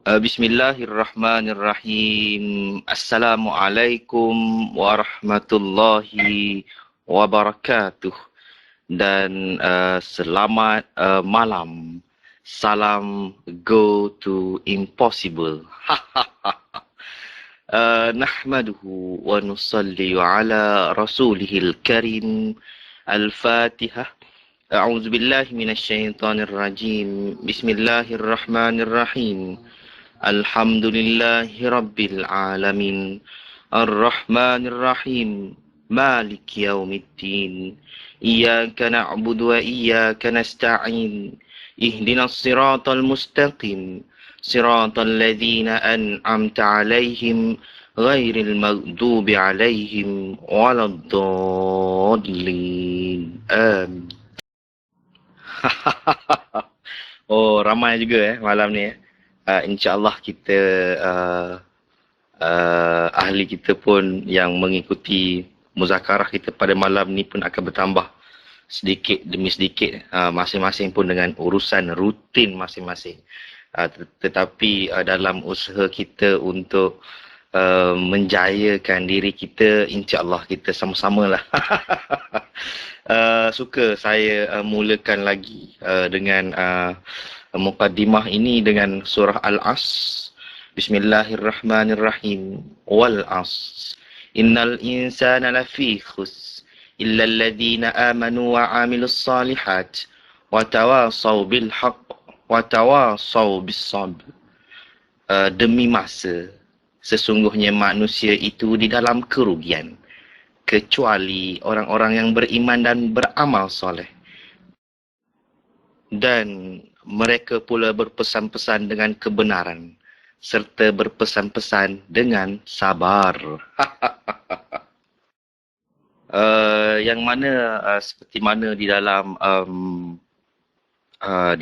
Bismillahirrahmanirrahim. Assalamualaikum warahmatullahi wabarakatuh. Dan selamat malam. Salam go to impossible. Nahmaduhu wa nusalli ala rasulihil karim. Al-Fatihah. A'udzu billahi minasyaitonir rajim. Bismillahirrahmanirrahim. Alhamdulillahi Rabbil Alamin. Ar-Rahmanir Rahim. Malik Yaumiddin. Iyyaka na'budu wa iyyaka nasta'in. Ihdinas siratal mustaqim. Siratal ladzina an'amta 'alaihim ghairil maghdubi 'alaihim waladdallin. Amin. Oh, ramai juga malam ni. InsyaAllah kita ahli kita pun yang mengikuti muzakarah kita pada malam ni pun akan bertambah sedikit demi sedikit, masing-masing pun dengan urusan rutin masing-masing. Tetapi dalam usaha kita untuk menjayakan diri kita, insyaAllah kita sama-sama lah. Suka saya mulakan lagi dengan muqaddimah ini dengan surah Al-As. Bismillahirrahmanirrahim. Wal as. Innal insana lafi khus illa alladhina amanu wa 'amilus salihat wa tawasaw bil haqq wa tawasaw bis sabr. Demi masa, sesungguhnya manusia itu di dalam kerugian kecuali orang-orang yang beriman dan beramal soleh. Dan mereka pula berpesan-pesan dengan kebenaran serta berpesan-pesan dengan sabar. Yang mana seperti mana di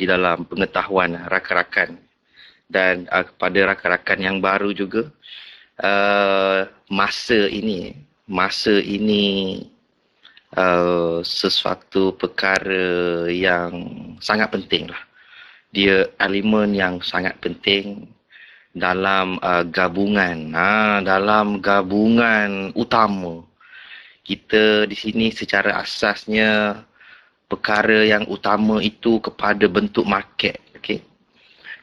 dalam pengetahuan rakan-rakan dan kepada rakan-rakan yang baru juga, masa ini sesuatu perkara yang sangat penting lah. Dia elemen yang sangat penting dalam gabungan utama. Kita di sini secara asasnya perkara yang utama itu kepada bentuk market, okey.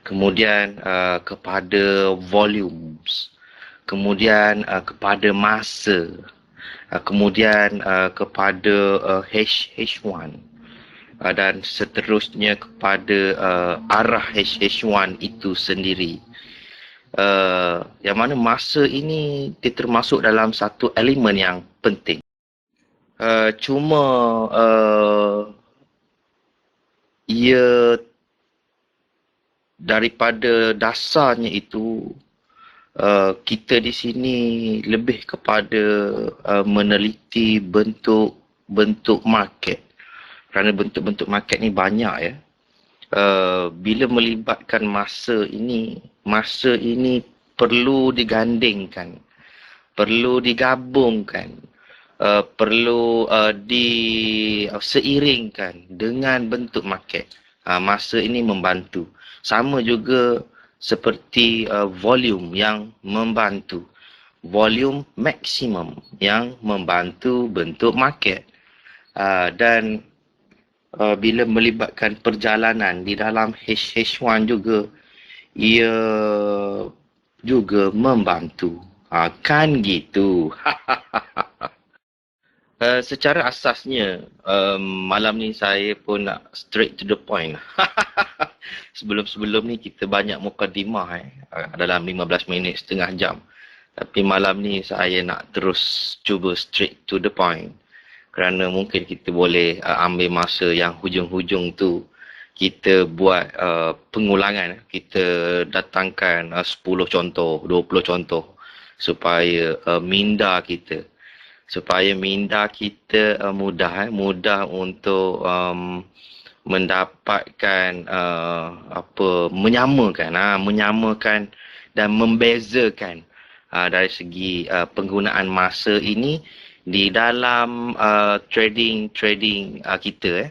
Kemudian kepada volumes, kemudian kepada masa, kemudian kepada H1, dan seterusnya kepada arah H1 itu sendiri. Yang mana masa ini dia termasuk dalam satu elemen yang penting. Cuma ia daripada dasarnya itu, kita di sini lebih kepada meneliti bentuk market. Kerana bentuk-bentuk market ni banyak ya. Bila melibatkan masa ini perlu digandingkan, perlu digabungkan, perlu diseiringkan dengan bentuk market. Masa ini membantu. Sama juga seperti volume yang membantu. Volume maksimum yang membantu bentuk market. Dan bila melibatkan perjalanan di dalam H1 juga, ia juga membantu. Kan gitu. Secara asasnya, malam ni saya pun nak straight to the point. Sebelum-sebelum ni kita banyak mukadimah dalam 15 minit, setengah jam. Tapi malam ni saya nak terus cuba straight to the point. Kerana mungkin kita boleh ambil masa yang hujung-hujung tu, kita buat pengulangan. Kita datangkan 10 contoh, 20 contoh supaya minda kita mudah untuk mendapatkan menyamakan dan membezakan dari segi penggunaan masa ini di dalam trading kita.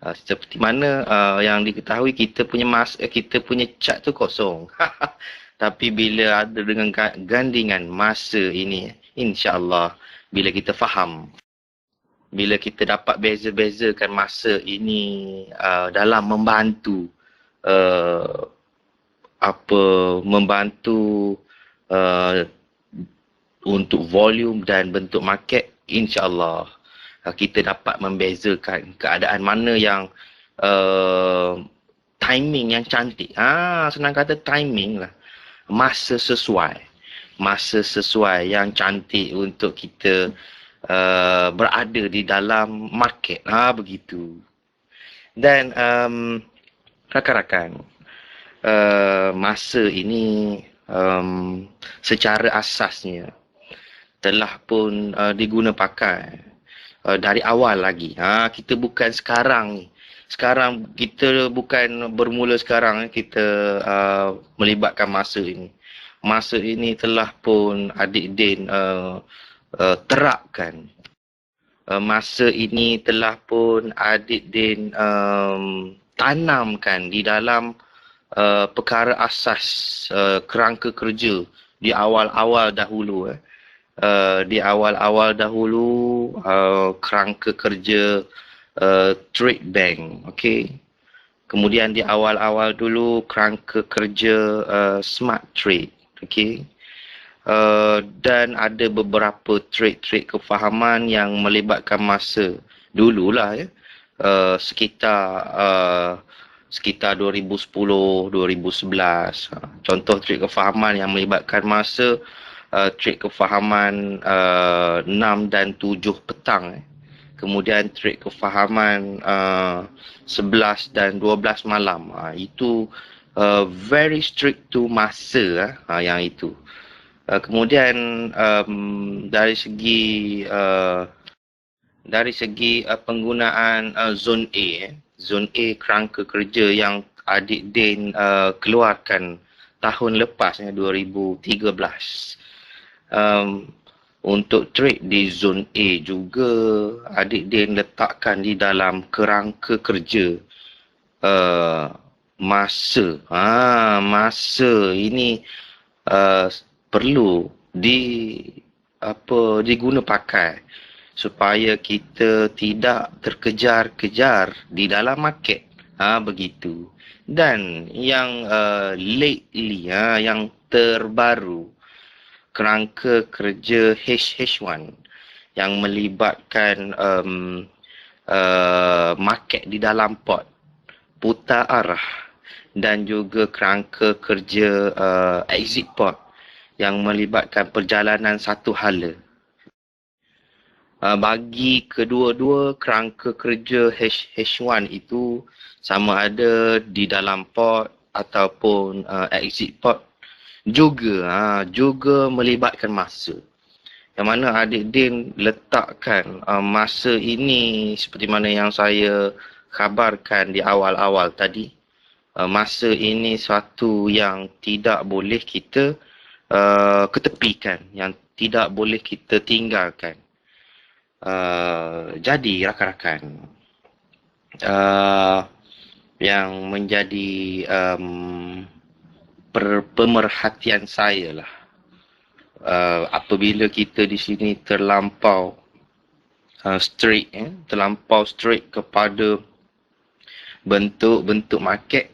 Seperti mana yang diketahui, kita punya kita punya chart tu kosong. Tapi bila ada dengan gandingan masa ini, insya-Allah bila kita faham, bila kita dapat beza-bezakan masa ini dalam membantu membantu untuk volume dan bentuk market, insya-Allah kita dapat membezakan keadaan mana yang timing yang cantik. Senang kata timing lah. Masa sesuai yang cantik untuk kita berada di dalam market. Begitu. Dan rakan-rakan, masa ini secara asasnya telah pun diguna pakai dari awal lagi. Kita bukan sekarang ni. Sekarang kita bukan bermula sekarang kita melibatkan masa ini. Masa ini telah pun adik Din terapkan. Masa ini telah pun adik Din tanamkan di dalam perkara asas kerangka kerja di awal-awal dahulu. Di awal-awal dahulu kerangka kerja trade bank, okey. Kemudian di awal-awal dulu kerangka kerja smart trade, okey. Dan ada beberapa trade kefahaman yang melibatkan masa dululah ya. Sekitar 2010, 2011. Contoh trade kefahaman yang melibatkan masa, trade kefahaman 6 dan 7 petang. Kemudian trade kefahaman 11 dan 12 malam. Itu very strict to masa yang itu. Kemudian dari segi penggunaan zone A, zone A kerangka kerja yang adik Din keluarkan tahun lepas 2013. Untuk trade di zone A juga adik Din letakkan di dalam kerangka kerja masa. Masa ini perlu diguna pakai supaya kita tidak terkejar-kejar di dalam market. Begitu. Dan yang lately, yang terbaru, kerangka kerja HH1 yang melibatkan market di dalam pot, putar arah, dan juga kerangka kerja exit pot yang melibatkan perjalanan satu hala. Bagi kedua-dua kerangka kerja HH1 itu sama ada di dalam pot ataupun exit pot, juga melibatkan masa. Yang mana adik Din letakkan masa ini seperti mana yang saya khabarkan di awal-awal tadi. Masa ini suatu yang tidak boleh kita ketepikan, yang tidak boleh kita tinggalkan. Jadi rakan-rakan, yang menjadi pemerhatian saya lah, apabila kita di sini terlampau strict kepada bentuk-bentuk market,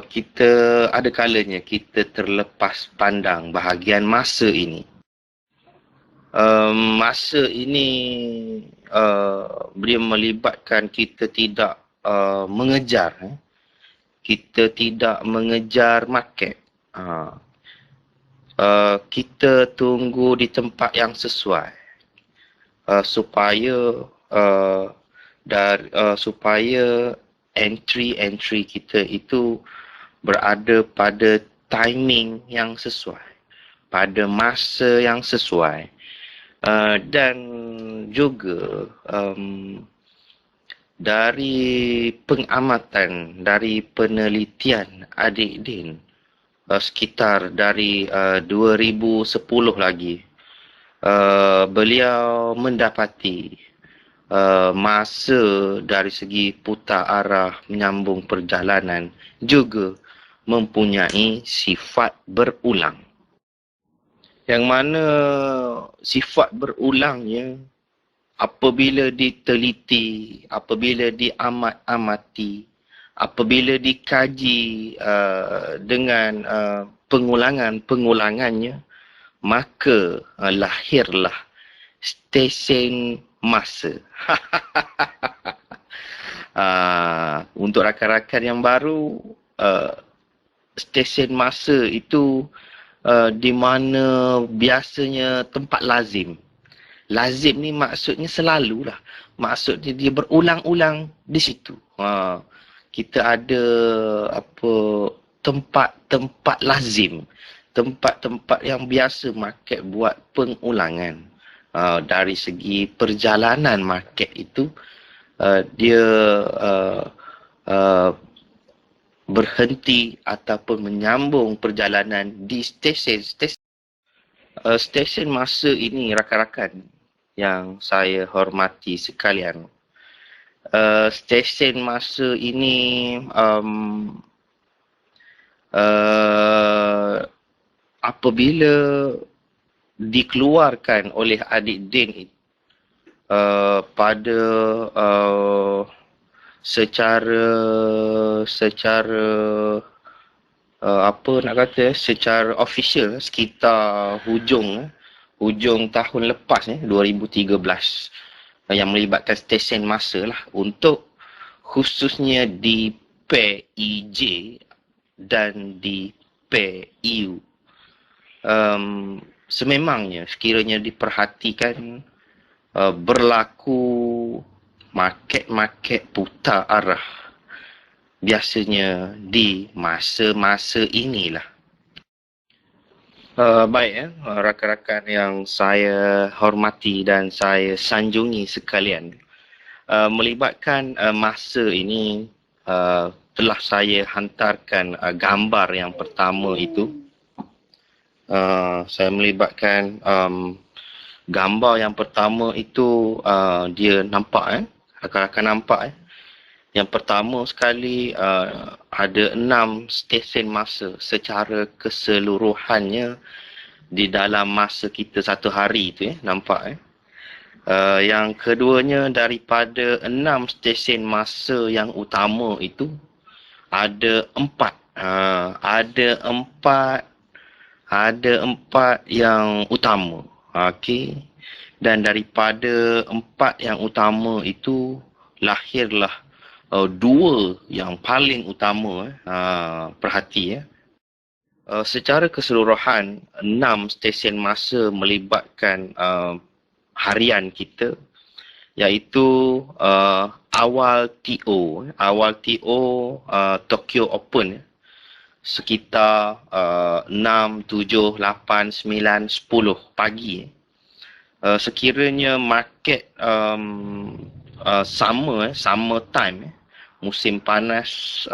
kita ada kalanya kita terlepas pandang bahagian masa ini. Masa ini dia melibatkan kita tidak mengejar. Kita tidak mengejar market. Kita tunggu di tempat yang sesuai supaya entry kita itu berada pada timing yang sesuai, pada masa yang sesuai. Dan juga dari pengamatan, dari penelitian adik Din, sekitar dari 2010 lagi, beliau mendapati masa dari segi putar arah menyambung perjalanan juga mempunyai sifat berulang. Yang mana sifat berulangnya apabila diteliti, apabila diamat-amati, apabila dikaji dengan pengulangan-pengulangannya, maka lahirlah stesen masa. Untuk rakan-rakan yang baru, stesen masa itu di mana biasanya tempat lazim. Lazim ni maksudnya selalulah. Maksudnya dia berulang-ulang di situ. Kita ada tempat-tempat lazim. Tempat-tempat yang biasa market buat pengulangan. Dari segi perjalanan market itu, dia berhenti ataupun menyambung perjalanan di stesen masa ini, rakan-rakan yang saya hormati sekalian. Stesen masa ini apabila dikeluarkan oleh adik Din pada secara secara official sekitar hujung tahun lepas 2013, yang melibatkan stesen masa lah, untuk khususnya di PIJ dan di PIU. Sememangnya sekiranya diperhatikan berlaku market-market putar arah biasanya di masa-masa inilah. Baik, rakan-rakan yang saya hormati dan saya sanjungi sekalian, melibatkan masa ini telah saya hantarkan gambar yang pertama itu. Saya melibatkan gambar yang pertama itu, dia nampak, rakan-rakan nampak. Yang pertama sekali ada 6 stesen masa secara keseluruhannya di dalam masa kita satu hari itu, nampak. Yang keduanya, daripada 6 stesen masa yang utama itu ada 4. Ada 4 yang utama. Okey. Dan daripada 4 yang utama itu lahirlah 2 yang paling utama. Perhati. Secara keseluruhan 6 stesen masa melibatkan harian kita, iaitu awal TO. Awal TO Tokyo Open sekitar 6, 7, 8, 9, 10 pagi. Sekiranya market summer time, musim panas,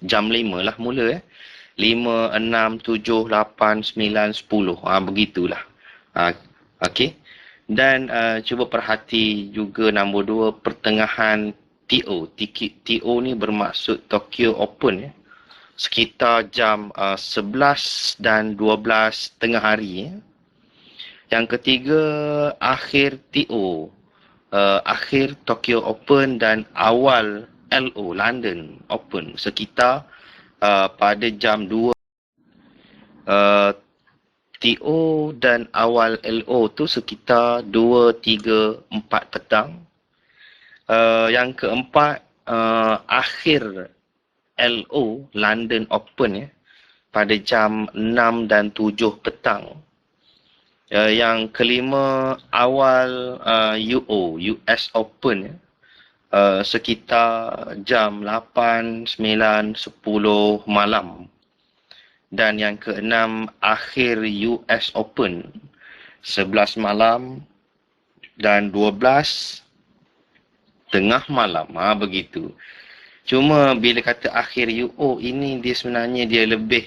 jam 5 lah mula. 5, 6, 7, 8, 9, 10. Begitulah. Okey. Dan cuba perhati juga nombor 2, pertengahan TO. TO ni bermaksud Tokyo Open. Sekitar jam 11 dan 12 tengah hari. Yang ketiga, akhir TO. Akhir Tokyo Open dan awal LO, London Open, sekitar pada jam 2. TO dan awal LO tu sekitar 2, 3, 4 petang. Yang keempat, akhir LO, London Open, pada jam 6 dan 7 petang. Yang kelima, awal UO, US Open, sekitar jam 8, 9, 10 malam. Dan yang keenam, akhir US Open, 11 malam dan 12 tengah malam. Begitu. Cuma bila kata akhir UO ini, dia sebenarnya dia lebih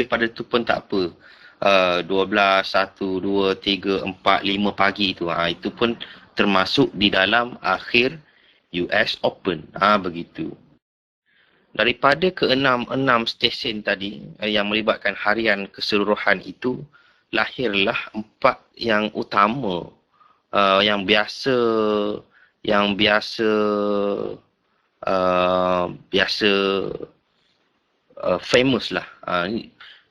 pada tu pun tak apa. 12, 1, 2, 3, 4, 5 pagi tu. Itu pun termasuk di dalam akhir US Open. Begitu. Daripada keenam stesen tadi yang melibatkan harian keseluruhan itu, lahirlah 4 yang utama, yang biasa famous lah,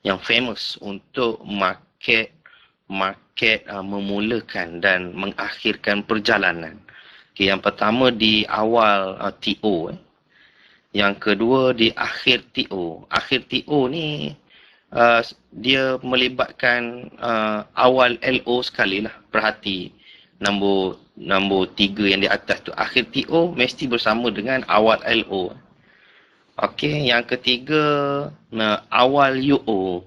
yang famous untuk market memulakan dan mengakhirkan perjalanan. Okay, yang pertama di awal TO, yang kedua di akhir TO. Akhir TO ni dia melibatkan awal LO sekali lah. Perhati nombor 3 yang di atas tu, akhir TO mesti bersama dengan awal LO. Okey, yang ketiga awal UO.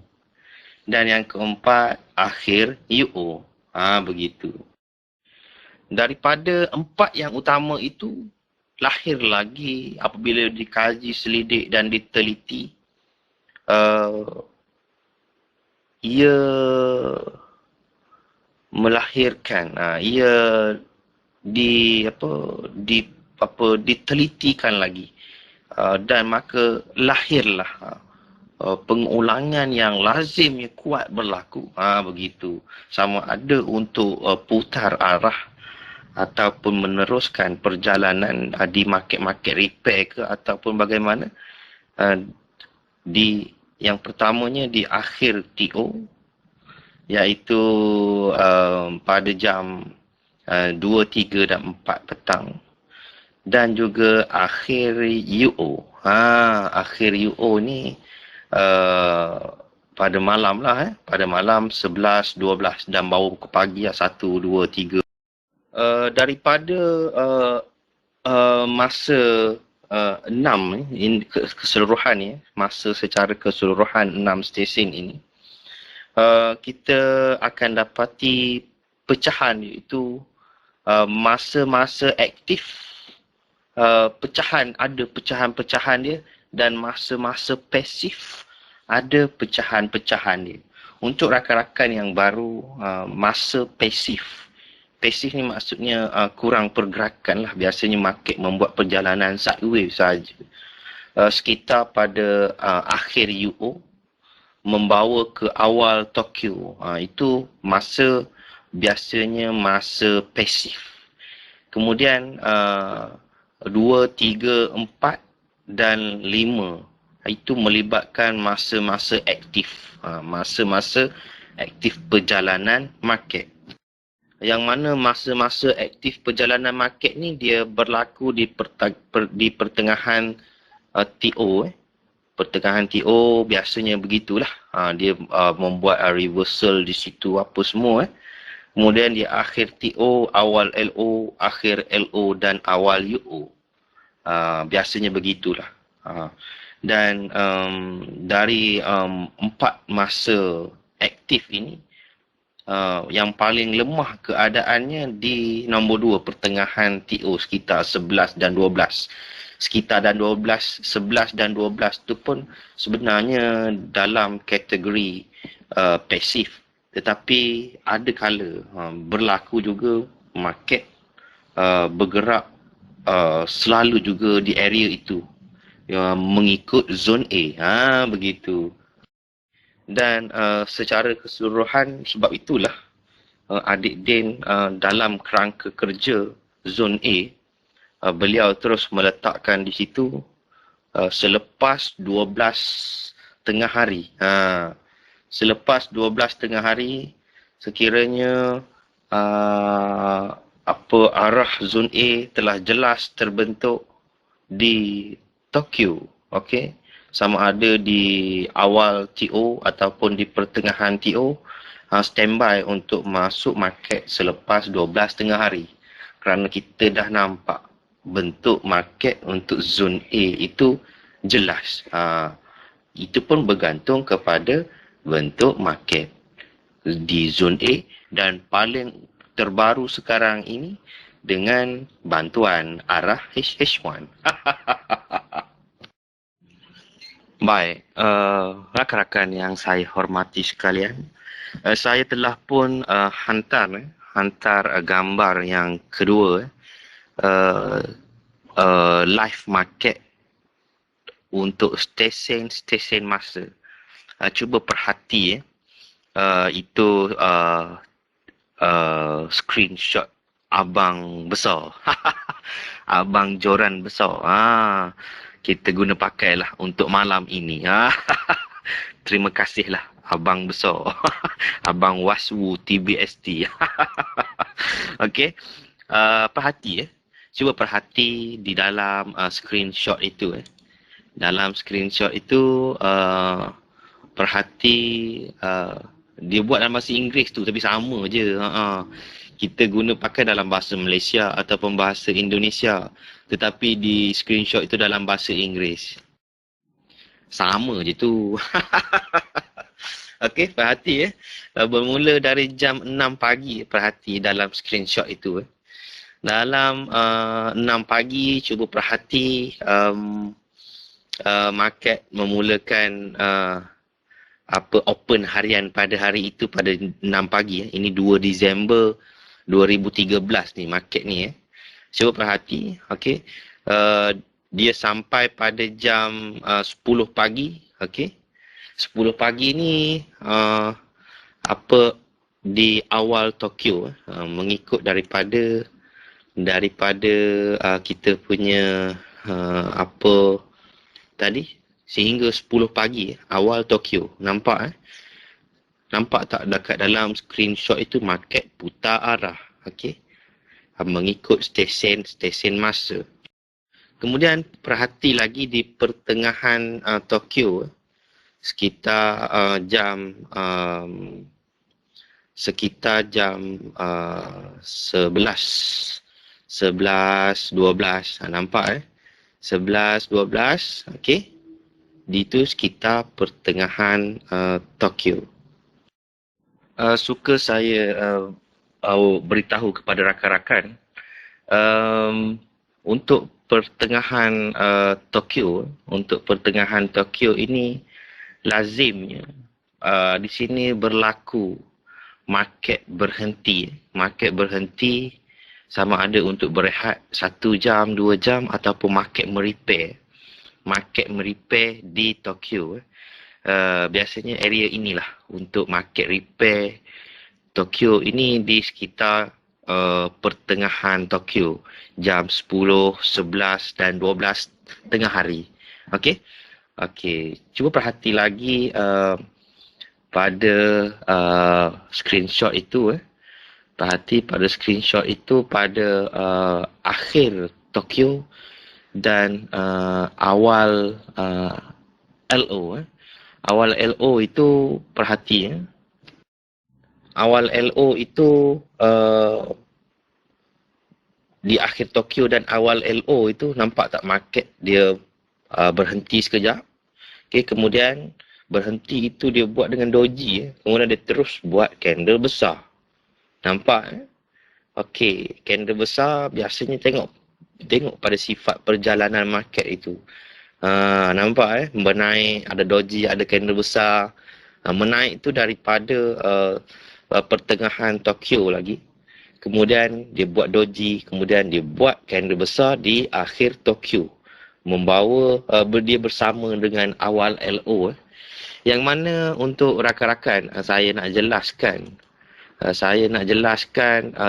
Dan yang keempat akhir UO. Begitu. Daripada 4 yang utama itu, lahir lagi apabila dikaji selidik dan diteliti, ia melahirkan, ia ditelitikan lagi, dan maka lahirlah pengulangan yang lazimnya kuat berlaku. Begitu. Sama ada untuk putar arah ataupun meneruskan perjalanan di market repair ke ataupun bagaimana. Yang pertamanya di akhir TO, iaitu pada jam 2, 3 dan 4 petang. Dan juga akhir UO. Akhir UO ni pada malam lah, pada malam 11, 12 dan baru ke pagi 1, 2, 3. Daripada masa 6 keseluruhan, masa secara keseluruhan 6 stesen ini, kita akan dapati pecahan, iaitu masa-masa aktif, ada pecahan-pecahan dia, dan masa-masa pasif ada pecahan-pecahan dia. Untuk rakan-rakan yang baru, masa pasif. Pasif ni maksudnya kurang pergerakan lah. Biasanya market membuat perjalanan sideways saja. Sekitar pada akhir UO, membawa ke awal Tokyo. Itu biasanya masa pasif. Kemudian 2, 3, 4 dan 5. Itu melibatkan masa-masa aktif. Masa-masa aktif perjalanan market. Yang mana masa-masa aktif perjalanan market ni dia berlaku di pertengahan TO. Pertengahan TO biasanya begitulah. Dia membuat reversal di situ apa semua. Kemudian di akhir TO, awal LO, akhir LO dan awal UO. Biasanya begitulah. Dan dari 4 masa aktif ini, yang paling lemah keadaannya di nombor 2, pertengahan TO, sekitar 11 dan 12. Sekitar 11 dan 12 tu pun sebenarnya dalam kategori pasif. Tetapi ada kala berlaku juga market bergerak selalu juga di area itu, mengikut zon A. Begitu. Dan secara keseluruhan, sebab itulah Adik Din dalam kerangka kerja zon A, beliau terus meletakkan di situ selepas 12 tengah hari. Selepas 12 tengah hari, sekiranya arah zon A telah jelas terbentuk di Tokyo, okey, sama ada di awal TO ataupun di pertengahan TO, standby untuk masuk market selepas 12 tengah hari. Kerana kita dah nampak bentuk market untuk zon A itu jelas. Itu pun bergantung kepada bentuk market di zon A, dan paling terbaru sekarang ini dengan bantuan arah HH1. Baik, rakan-rakan yang saya hormati sekalian, saya telah pun hantar hantar gambar yang kedua, live market untuk stesen masa. Cuba perhati itu screenshot abang besar. Abang joran besar. Kita guna pakailah untuk malam ini. Terima kasihlah abang besar. Abang Waswu TBST. Okey. Perhati Cuba perhati di dalam screenshot itu. Dalam screenshot itu perhati dia buat dalam bahasa Inggeris tu tapi sama je. Kita guna pakai dalam bahasa Malaysia ataupun bahasa Indonesia, tetapi di screenshot itu dalam bahasa Inggeris. Sama je tu. Okey, perhati bermula dari jam 6 pagi, perhati dalam screenshot itu. Dalam 6 pagi, cuba perhati market memulakan open harian pada hari itu pada 6 pagi. Ini 2 Disember 2013 ni market ni. Cuba perhati, okey. Dia sampai pada jam 10 pagi, okey. 10 pagi ni di awal Tokyo, mengikut daripada kita punya tadi sehingga 10 pagi awal Tokyo. Nampak Nampak tak dekat dalam screenshot itu market putar arah, okey. Mengikut stesen masa. Kemudian perhati lagi di pertengahan Tokyo, sekitar jam 11:12. Nampak 11:12, okey. Di itu sekitar pertengahan Tokyo. Suka saya beritahu kepada rakan-rakan untuk pertengahan Tokyo ini lazimnya di sini berlaku market berhenti sama ada untuk berehat 1 jam, 2 jam ataupun market merepair di Tokyo. Biasanya area inilah untuk market repair Tokyo ini di sekitar pertengahan Tokyo, jam 10, 11 dan 12 tengah hari. Okey. Cuba perhati lagi pada screenshot itu. Perhati pada screenshot itu pada akhir Tokyo dan awal LO. Awal LO itu perhati awal LO itu di akhir Tokyo dan awal LO itu nampak tak market dia berhenti sekejap. Okay, kemudian berhenti itu dia buat dengan doji. Kemudian dia terus buat candle besar. Nampak Okey, candle besar biasanya tengok pada sifat perjalanan market itu. Nampak menaik, ada doji, ada candle besar. Menaik itu daripada pertengahan Tokyo lagi. Kemudian dia buat doji, kemudian dia buat candle besar di akhir Tokyo. Membawa dia bersama dengan awal LO. Yang mana untuk rakan-rakan saya nak jelaskan.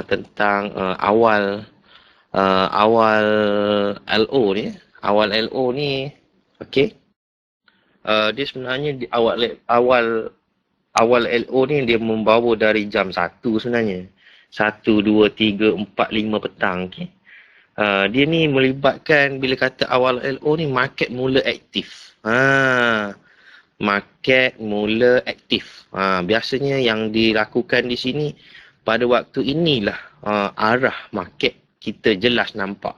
Tentang awal LO ni. Awal LO ni, okey. Dia sebenarnya di awal LO ni dia membawa dari jam 1 sebenarnya. 1, 2, 3, 4, 5 petang. Okay. Dia ni melibatkan bila kata awal LO ni market mula aktif. Market mula aktif. Biasanya yang dilakukan di sini pada waktu inilah arah market kita jelas nampak.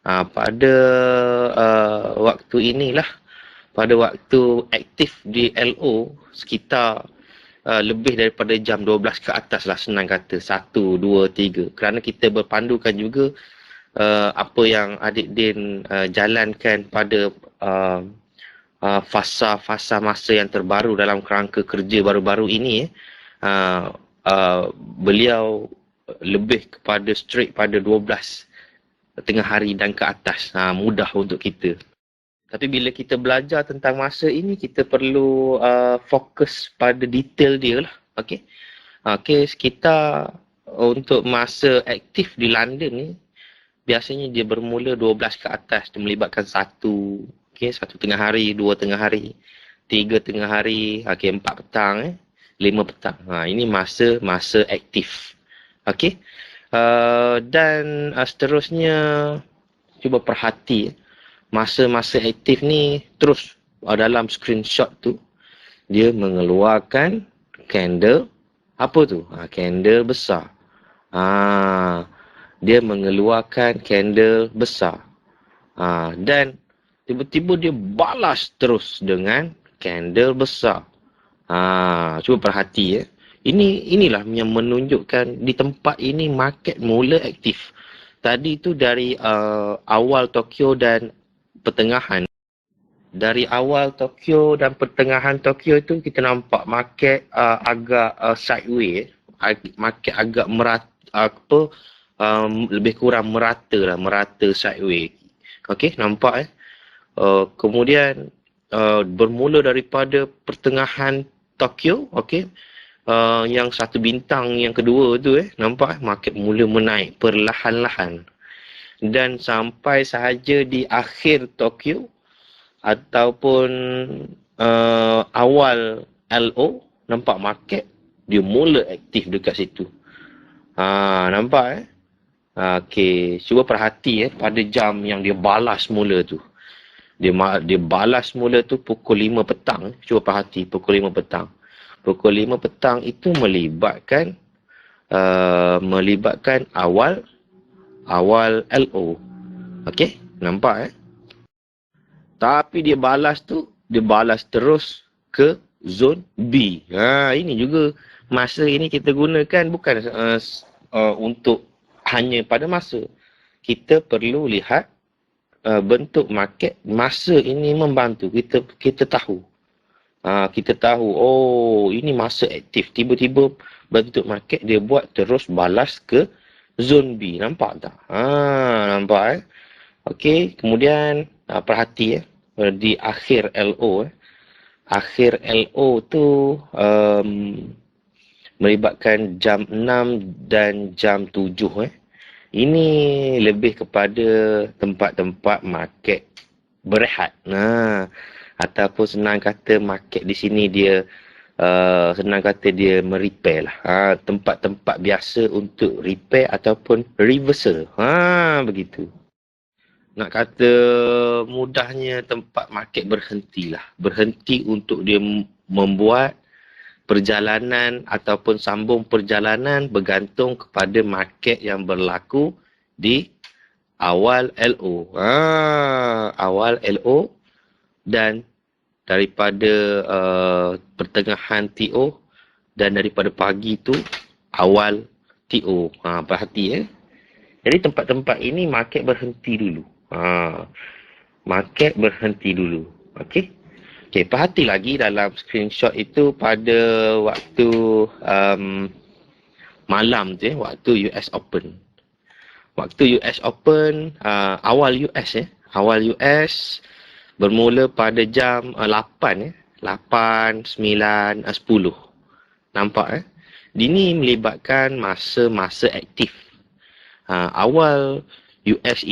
Pada waktu inilah, pada waktu aktif di LO sekitar lebih daripada jam 12 ke atas lah, senang kata 1, 2, 3. Kerana kita berpandukan juga apa yang Adik Din jalankan pada fasa masa yang terbaru dalam kerangka kerja baru-baru ini. Beliau lebih kepada straight pada 12 tengah hari dan ke atas. Mudah untuk kita. Tapi bila kita belajar tentang masa ini, kita perlu fokus pada detail dia lah. Okey. Sekitar untuk masa aktif di London ni, biasanya dia bermula 12 ke atas. Dia melibatkan satu tengah hari, 2 tengah hari, 3 tengah hari, 4 petang, 5 petang. Ini masa aktif. Okey. Dan seterusnya, cuba perhati masa-masa aktif ni terus dalam screenshot tu dia mengeluarkan candle apa tu? Candle besar. Dia mengeluarkan candle besar. Dan tiba-tiba dia balas terus dengan candle besar. Cuba perhati ya. Inilah yang menunjukkan di tempat ini market mula aktif. Tadi tu dari awal Tokyo dan pertengahan. Dari awal Tokyo dan pertengahan Tokyo tu kita nampak market agak sideways. Market agak merata, lebih kurang merata sideways. Okey, nampak kemudian bermula daripada pertengahan Tokyo, okey. Yang satu bintang yang kedua tu nampak market mula menaik perlahan-lahan. Dan sampai sahaja di akhir Tokyo ataupun awal LO, nampak market dia mula aktif dekat situ. Nampak Okey, cuba perhati pada jam yang dia balas mula tu. Dia balas mula tu pukul 5 petang. Cuba perhati pukul 5 petang. Pukul 5 petang itu melibatkan awal LO. Okey, nampak Tapi dia balas terus ke zone B. Ini juga masa ini kita gunakan bukan untuk hanya pada masa. Kita perlu lihat bentuk market. Masa ini membantu kita tahu. Kita tahu, ini masa aktif. Tiba-tiba bentuk market dia buat terus balas ke zone B. Nampak tak? Nampak Okey, kemudian perhati di akhir LO. Akhir LO tu melibatkan jam 6 dan jam 7. Ini lebih kepada tempat-tempat market berehat. Ataupun senang kata market di sini dia senang kata dia merepair lah. Tempat-tempat biasa untuk repair ataupun reversal. Begitu. Nak kata mudahnya tempat market berhentilah. Berhenti untuk dia membuat perjalanan ataupun sambung perjalanan bergantung kepada market yang berlaku di awal LO. Awal LO dan daripada pertengahan TO dan daripada pagi tu awal TO. Perhati Jadi tempat-tempat ini market berhenti dulu. Market berhenti dulu. Okey. Perhati lagi dalam screenshot itu pada waktu malam tu waktu US Open. Waktu US Open awal US awal US bermula pada jam 8 8, 9, 10. Nampak Ini melibatkan masa-masa aktif. Awal US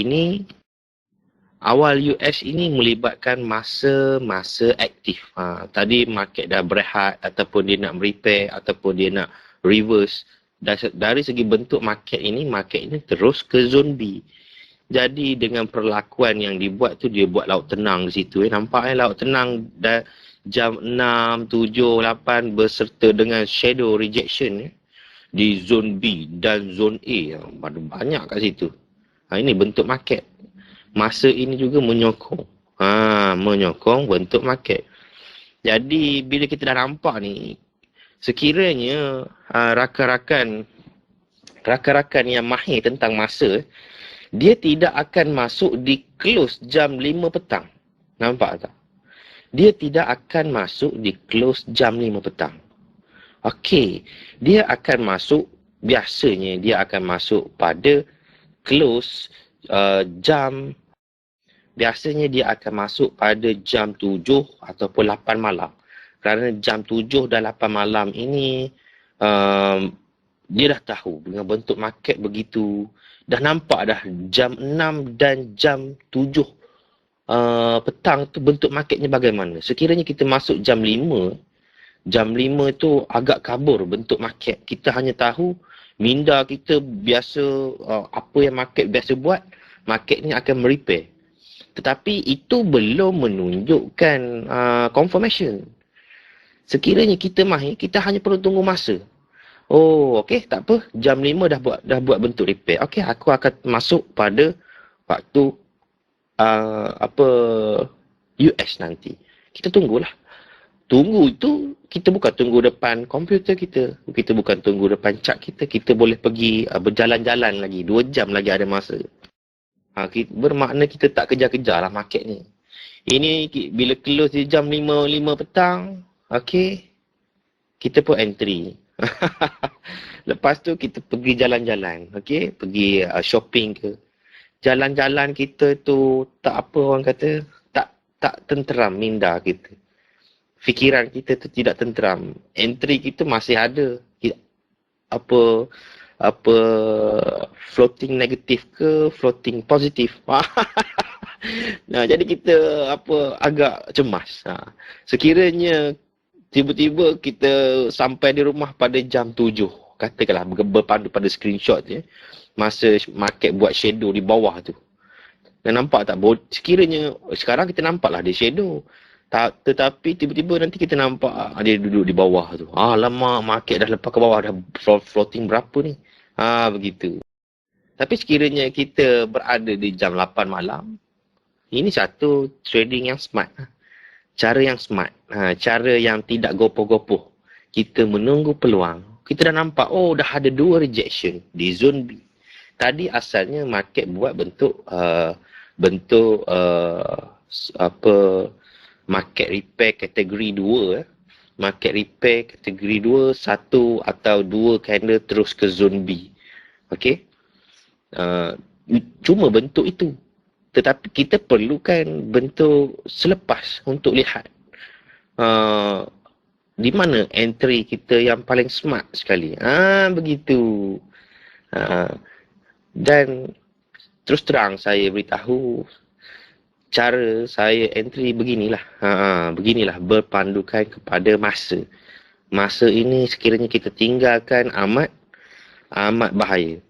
ini melibatkan masa-masa aktif. Tadi market dah berehat ataupun dia nak repair ataupun dia nak reverse. Dari segi bentuk market ini terus ke zone B. Jadi dengan perlakuan yang dibuat tu dia buat laut tenang di situ. Nampak laut tenang dah jam 6, 7, 8 berserta dengan shadow rejection di zone B dan zone A. Banyak kat situ. Ini bentuk market. Masa ini juga menyokong. Menyokong bentuk market. Jadi bila kita dah nampak ni, sekiranya rakan-rakan yang mahir tentang masa, dia tidak akan masuk di close jam 5 petang. Nampak tak? Dia tidak akan masuk di close jam 5 petang. Okey, dia akan masuk biasanya dia akan masuk pada close jam, biasanya dia akan masuk pada jam 7 ataupun 8 malam. Kerana jam 7 dan 8 malam ini dia dah tahu dengan bentuk market begitu. Dah nampak dah jam 6 dan jam 7 petang tu bentuk marketnya bagaimana. Sekiranya kita masuk jam 5 tu agak kabur bentuk market. Kita hanya tahu minda kita biasa, apa yang market biasa buat, market ni akan merepair. Tetapi itu belum menunjukkan confirmation. Sekiranya kita mahir, kita hanya perlu tunggu masa. Oh, okey, tak apa. Jam 5 dah buat bentuk repair. Okey, aku akan masuk pada waktu US nanti. Kita tunggulah. Tunggu itu, kita bukan tunggu depan komputer kita. Kita bukan tunggu depan chat kita. Kita boleh pergi berjalan-jalan lagi. 2 jam lagi ada masa. Bermakna kita tak kejar-kejar lah market ni. Ini bila close di jam 5 petang, okey, kita pun entry. Lepas tu kita pergi jalan-jalan, okey, pergi shopping ke. Jalan-jalan kita tu tak apa orang kata, tak tenteram minda kita. Fikiran kita tu tidak tenteram. Entry kita masih ada. Apa floating negatif ke floating positif. Nah, jadi kita agak cemas. Sekiranya tiba-tiba kita sampai di rumah pada jam 7, katakanlah berpandu pada screenshot je, masa market buat shadow di bawah tu. Dan nampak tak? Sekiranya sekarang kita nampaklah dia shadow. Tetapi tiba-tiba nanti kita nampak dia duduk di bawah tu. Lama market dah lepas ke bawah, dah floating berapa ni? Begitu. Tapi sekiranya kita berada di jam 8 malam, ini satu trading yang smart. Cara yang smart. Cara yang tidak gopoh-gopoh. Kita menunggu peluang. Kita dah nampak, dah ada 2 rejection di zone B. Tadi asalnya market buat bentuk market repair kategori 2. Market repair kategori 2, 1 atau 2 candle terus ke zone B. Okey. Cuma bentuk itu. Tetapi kita perlukan bentuk selepas untuk lihat di mana entry kita yang paling smart sekali. Begitu. Dan terus terang saya beritahu, cara saya entry beginilah. Beginilah, berpandukan kepada masa. Masa ini sekiranya kita tinggalkan amat bahaya.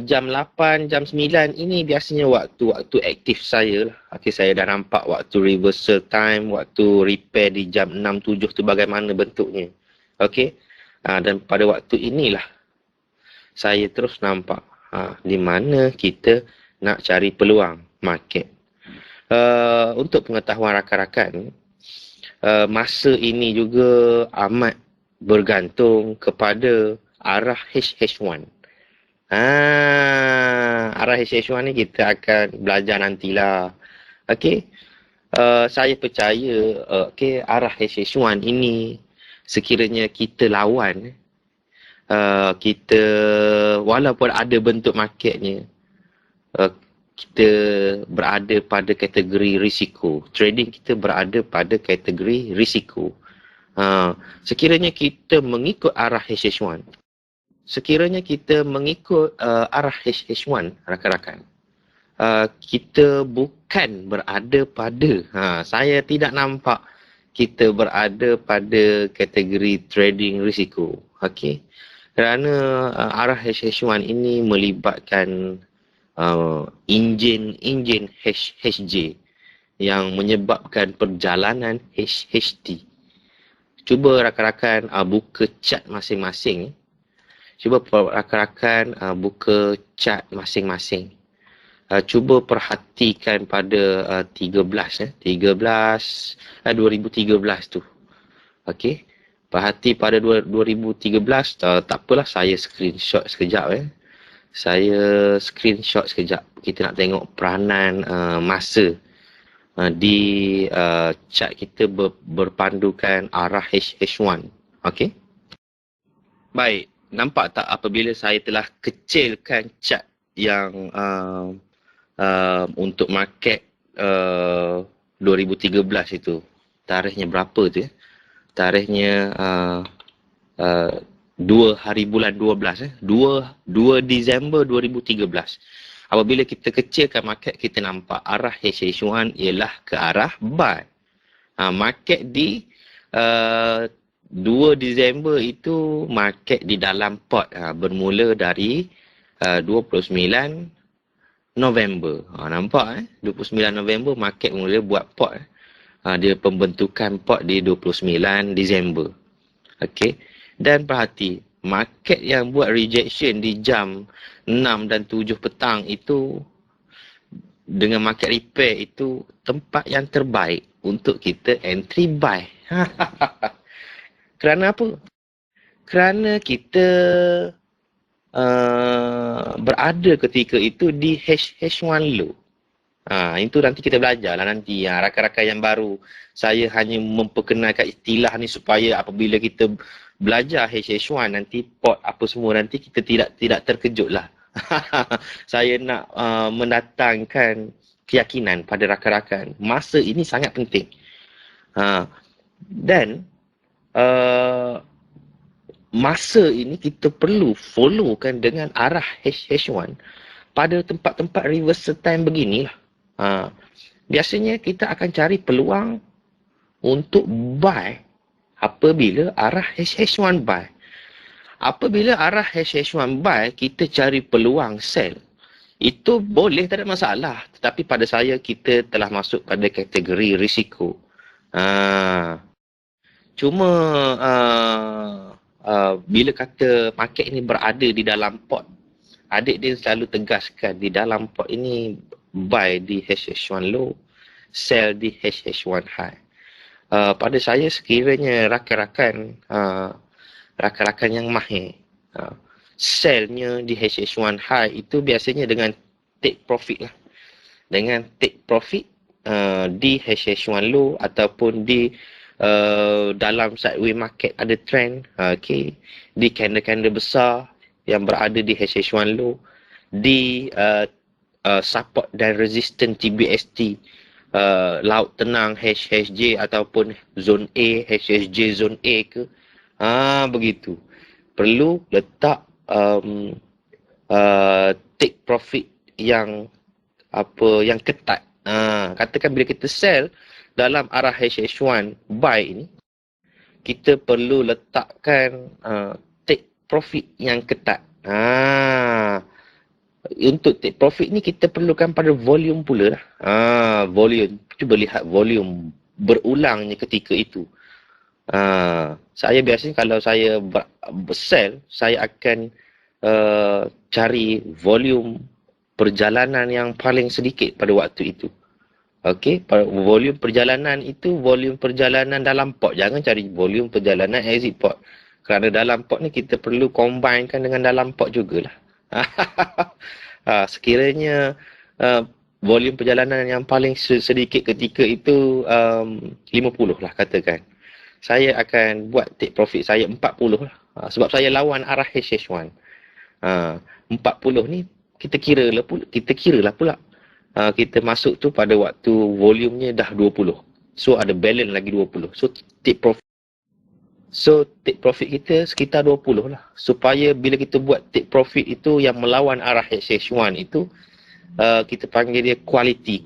Jam 8, jam 9 ini biasanya waktu aktif saya lah. Okay, saya dah nampak waktu reversal time, waktu repair di jam 6, 7 tu bagaimana bentuknya. Okay. Dan pada waktu inilah saya terus nampak di mana kita nak cari peluang market. Untuk pengetahuan rakan-rakan, masa ini juga amat bergantung kepada arah HH1. Arah HH1 ni kita akan belajar nantilah. Okey. Saya percaya arah HH1 ini sekiranya kita lawan, kita walaupun ada bentuk marketnya, kita berada pada kategori risiko. Trading kita berada pada kategori risiko. Sekiranya kita mengikut arah HH1, arah HH1, rakan-rakan, kita bukan berada pada, saya tidak nampak kita berada pada kategori trading risiko. Okey. Kerana arah HH1 ini melibatkan enjin HJ yang menyebabkan perjalanan HHT. Cuba rakan-rakan buka chart masing-masing. Cuba rakan-rakan buka chart masing-masing. Cuba perhatikan pada 2013 tu. Okey. Perhati pada 2013, tak apalah, saya screenshot sekejap. Saya screenshot sekejap. Kita nak tengok peranan masa di chart kita berpandukan arah HH1. Okey. Baik. nampak tak apabila saya telah kecilkan chart yang untuk market 2013 itu. Tarikhnya berapa tu ya? Tarikhnya 2 hari bulan 12 2 Disember 2013. Apabila kita kecilkan market, kita nampak arah H1 ialah ke arah buy. Market di 2 Disember itu market di dalam pot, bermula dari 29 November. Nampak 29 November market mula buat pot. Dia pembentukan pot di 29 Disember. Okey. Dan perhati, market yang buat rejection di jam 6 dan 7 petang itu dengan market repair itu tempat yang terbaik untuk kita entry buy. Kerana apa? Kerana kita berada ketika itu di H1 low. Itu nanti kita belajar lah nanti. Rakan-rakan yang baru, saya hanya memperkenalkan istilah ni supaya apabila kita belajar H1 nanti pot apa semua nanti kita tidak terkejut lah. Saya nak mendatangkan keyakinan pada rakan-rakan. Masa ini sangat penting. Dan masa ini kita perlu followkan dengan arah H1 pada tempat-tempat reversal time beginilah. Biasanya kita akan cari peluang untuk buy apabila arah H1 buy. Apabila arah H1 buy, kita cari peluang sell. Itu boleh, tak ada masalah. Tetapi pada saya, kita telah masuk pada kategori risiko. Cuma bila kata market ini berada di dalam pot, adik dia selalu tegaskan di dalam pot ini buy di H1 low, sell di H1 high. Pada saya sekiranya rakan-rakan yang mahir, sell-nya di H1 high itu biasanya dengan take profit lah. Dengan take profit di H1 low ataupun di dalam sideways market ada trend, di candle-candle besar yang berada di H1 low, di support dan resistance TBST, laut tenang HSJ ataupun zone A, HSJ zone A ke, begitu. Perlu letak take profit yang ketat. Katakan bila kita sell dalam arah HH1 buy ini, kita perlu letakkan take profit yang ketat. Untuk take profit ni kita perlukan pada volume pula lah. Volume. Cuba lihat volume berulangnya ketika itu. Saya biasanya kalau saya sell, saya akan cari volume perjalanan yang paling sedikit pada waktu itu. Okey, volume perjalanan itu volume perjalanan dalam pot. Jangan cari volume perjalanan exit pot. Kerana dalam pot ni kita perlu combinekan dengan dalam pot jugalah. Sekiranya volume perjalanan yang paling sedikit ketika itu 50 lah katakan. Saya akan buat take profit saya 40 lah. Sebab saya lawan arah HH1. 40 ni kita kira lah pula. Kita masuk tu pada waktu volumenya dah 20. So ada balance lagi 20. So take profit kita sekitar 20 lah. Supaya bila kita buat take profit itu yang melawan arah HH1 itu, kita panggil dia quality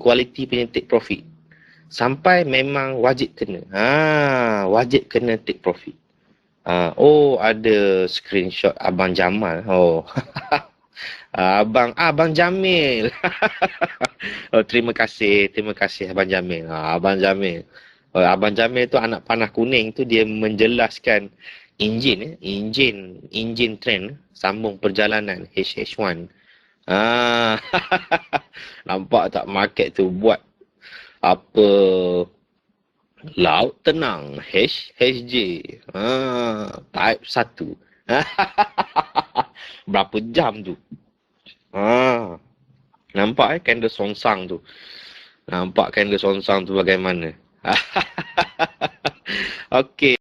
punya take profit. Sampai memang wajib kena. Wajib kena take profit. Ada screenshot Abang Jamal. Abang Jamil. Terima kasih Abang Jamil. Abang Jamil. Abang Jamil tu anak panah kuning tu, dia menjelaskan enjin trend sambung perjalanan HH1. Nampak tak market tu buat apa, laut tenang HJ type 1. Berapa jam tu? Nampak candle songsang tu. Nampak candle songsang tu bagaimana? Okey.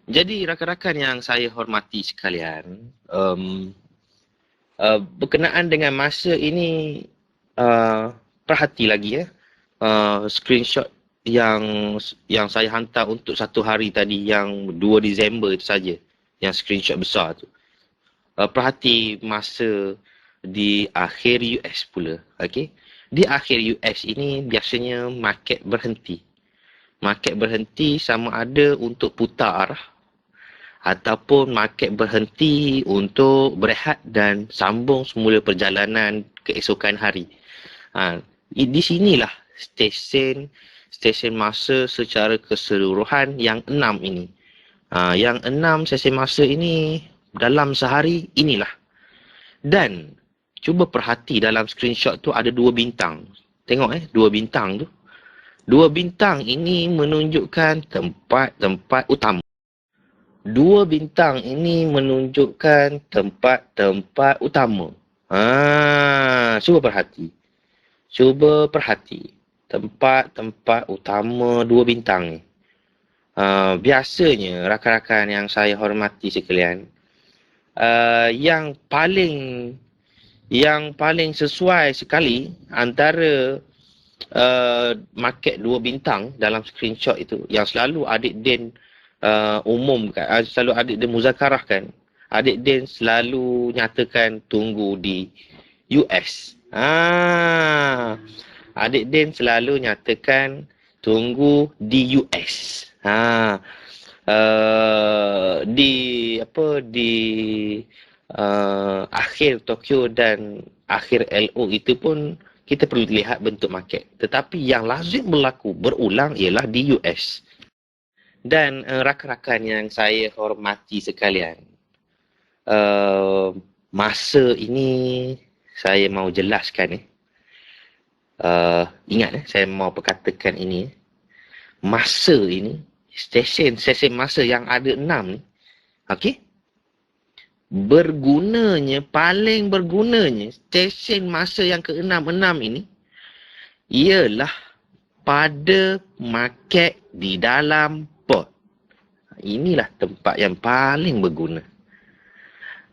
Jadi rakan-rakan yang saya hormati sekalian, berkenaan dengan masa ini, perhati lagi screenshot yang saya hantar untuk satu hari tadi, yang 2 Disember itu saja, yang screenshot besar tu. Perhati masa di akhir US pula. Okay? Di akhir US ini biasanya market berhenti. Market berhenti sama ada untuk putar arah ataupun market berhenti untuk berehat dan sambung semula perjalanan keesokan hari. Di sinilah stesen masa secara keseluruhan yang 6 ini. Yang 6 stesen masa ini dalam sehari inilah. Dan cuba perhati dalam screenshot tu ada 2 bintang. Tengok 2 bintang tu. 2 bintang ini menunjukkan tempat-tempat utama. 2 bintang ini menunjukkan tempat-tempat utama. Cuba perhati. Cuba perhati. Tempat-tempat utama 2 bintang ni. Biasanya rakan-rakan yang saya hormati sekalian, yang paling sesuai sekali antara market 2 bintang dalam screenshot itu, yang selalu adik Din umumkan, selalu adik Din muzakarahkan, adik Din selalu nyatakan tunggu di US. Adik Din selalu nyatakan tunggu di US. Di akhir Tokyo dan akhir LO itu pun kita perlu lihat bentuk market. Tetapi yang lazim berlaku berulang ialah di US. Dan rakan-rakan yang saya hormati sekalian, masa ini saya mau jelaskan ingat saya mau perkatakan ini. Masa ini, stesen masa yang ada 6 ni, okey? Paling bergunanya stesen masa yang ke-6 ini ialah pada market di dalam port. Inilah tempat yang paling berguna.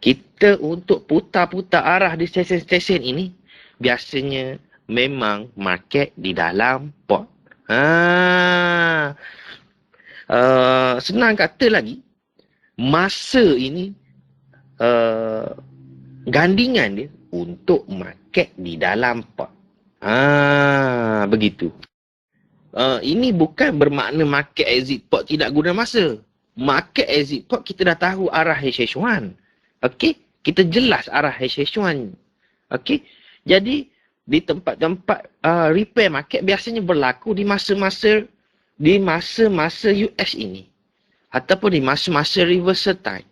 Kita untuk putar-putar arah di stesen-stesen ini biasanya memang market di dalam port. Senang kata lagi, masa ini gandingan dia untuk market di dalam port. Begitu. Ini bukan bermakna market exit port tidak guna masa. Market exit port kita dah tahu arah HH1. Okey? Kita jelas arah HH1. Okey? Jadi di tempat-tempat repair market biasanya berlaku di masa-masa US ini, ataupun di masa-masa reversal time.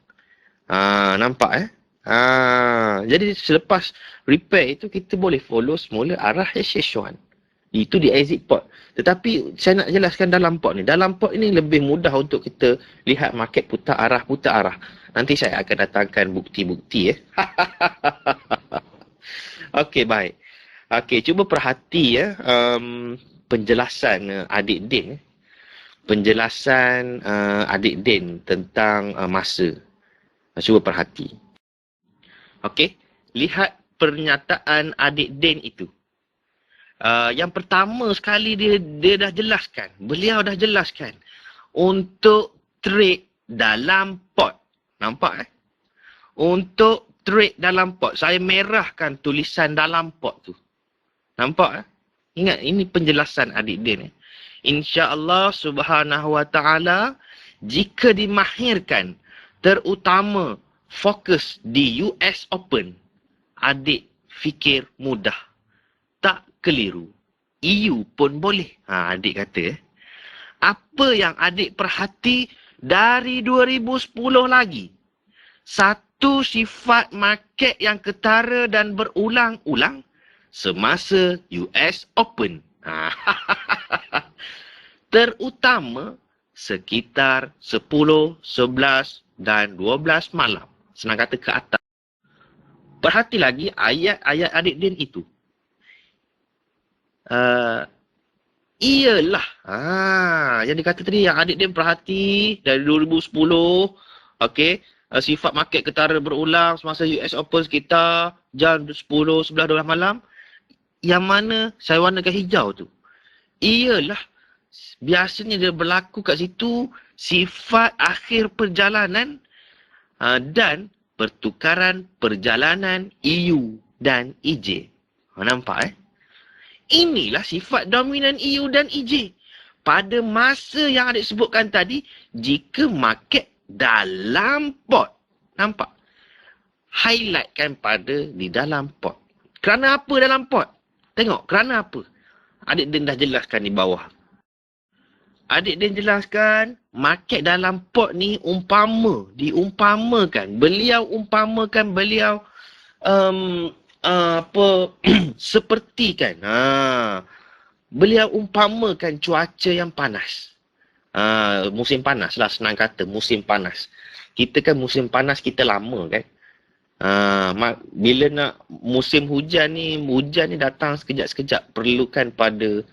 Nampak jadi selepas repair itu kita boleh follow semula arah HH1. Itu di exit port. Tetapi saya nak jelaskan dalam port ni. Dalam port ini lebih mudah untuk kita lihat market putar arah. Nanti saya akan datangkan bukti-bukti Okey, baik. Okey, cuba perhati penjelasan adik Din. Penjelasan adik Din tentang masa. Cuba perhati. Okey, lihat pernyataan adik Din itu. Yang pertama sekali dia dah jelaskan. Beliau dah jelaskan. Untuk trade dalam port. Nampak Untuk trade dalam port. Saya merahkan tulisan dalam port tu. Nampak Ingat, ini penjelasan adik Din. InsyaAllah subhanahu wa ta'ala, jika dimahirkan, terutama fokus di US Open, adik fikir mudah. Tak keliru. EU pun boleh. Adik kata. Apa yang adik perhati dari 2010 lagi? Satu sifat market yang ketara dan berulang-ulang semasa US Open. Terutama sekitar 10, 11 dan 12 malam. Senang kata ke atas. Perhati lagi ayat-ayat adik Din itu. Iyalah. Yang dikata tadi, yang adik dia perhati dari 2010. Okey. Sifat market ketara berulang semasa US Open sekitar jam 10, 11, 12 malam. Yang mana saya warnakan hijau tu. Iyalah. Biasanya dia berlaku kat situ sifat akhir perjalanan dan pertukaran perjalanan EU dan EJ. Nampak Inilah sifat dominan EU dan EJ. Pada masa yang adik sebutkan tadi, jika market dalam pot. Nampak? Highlightkan pada di dalam pot. Kerana apa dalam pot? Tengok, kerana apa? Adik dia dah jelaskan di bawah. Adik dia jelaskan, market dalam pot ni diumpamakan. Beliau umpamakan beliau seperti kan. Beliau umpamakan cuaca yang panas. Musim panas lah, senang kata. Musim panas. Kita kan musim panas kita lama kan. Bila nak musim hujan ni datang sekejap-sekejap. Perlukan pada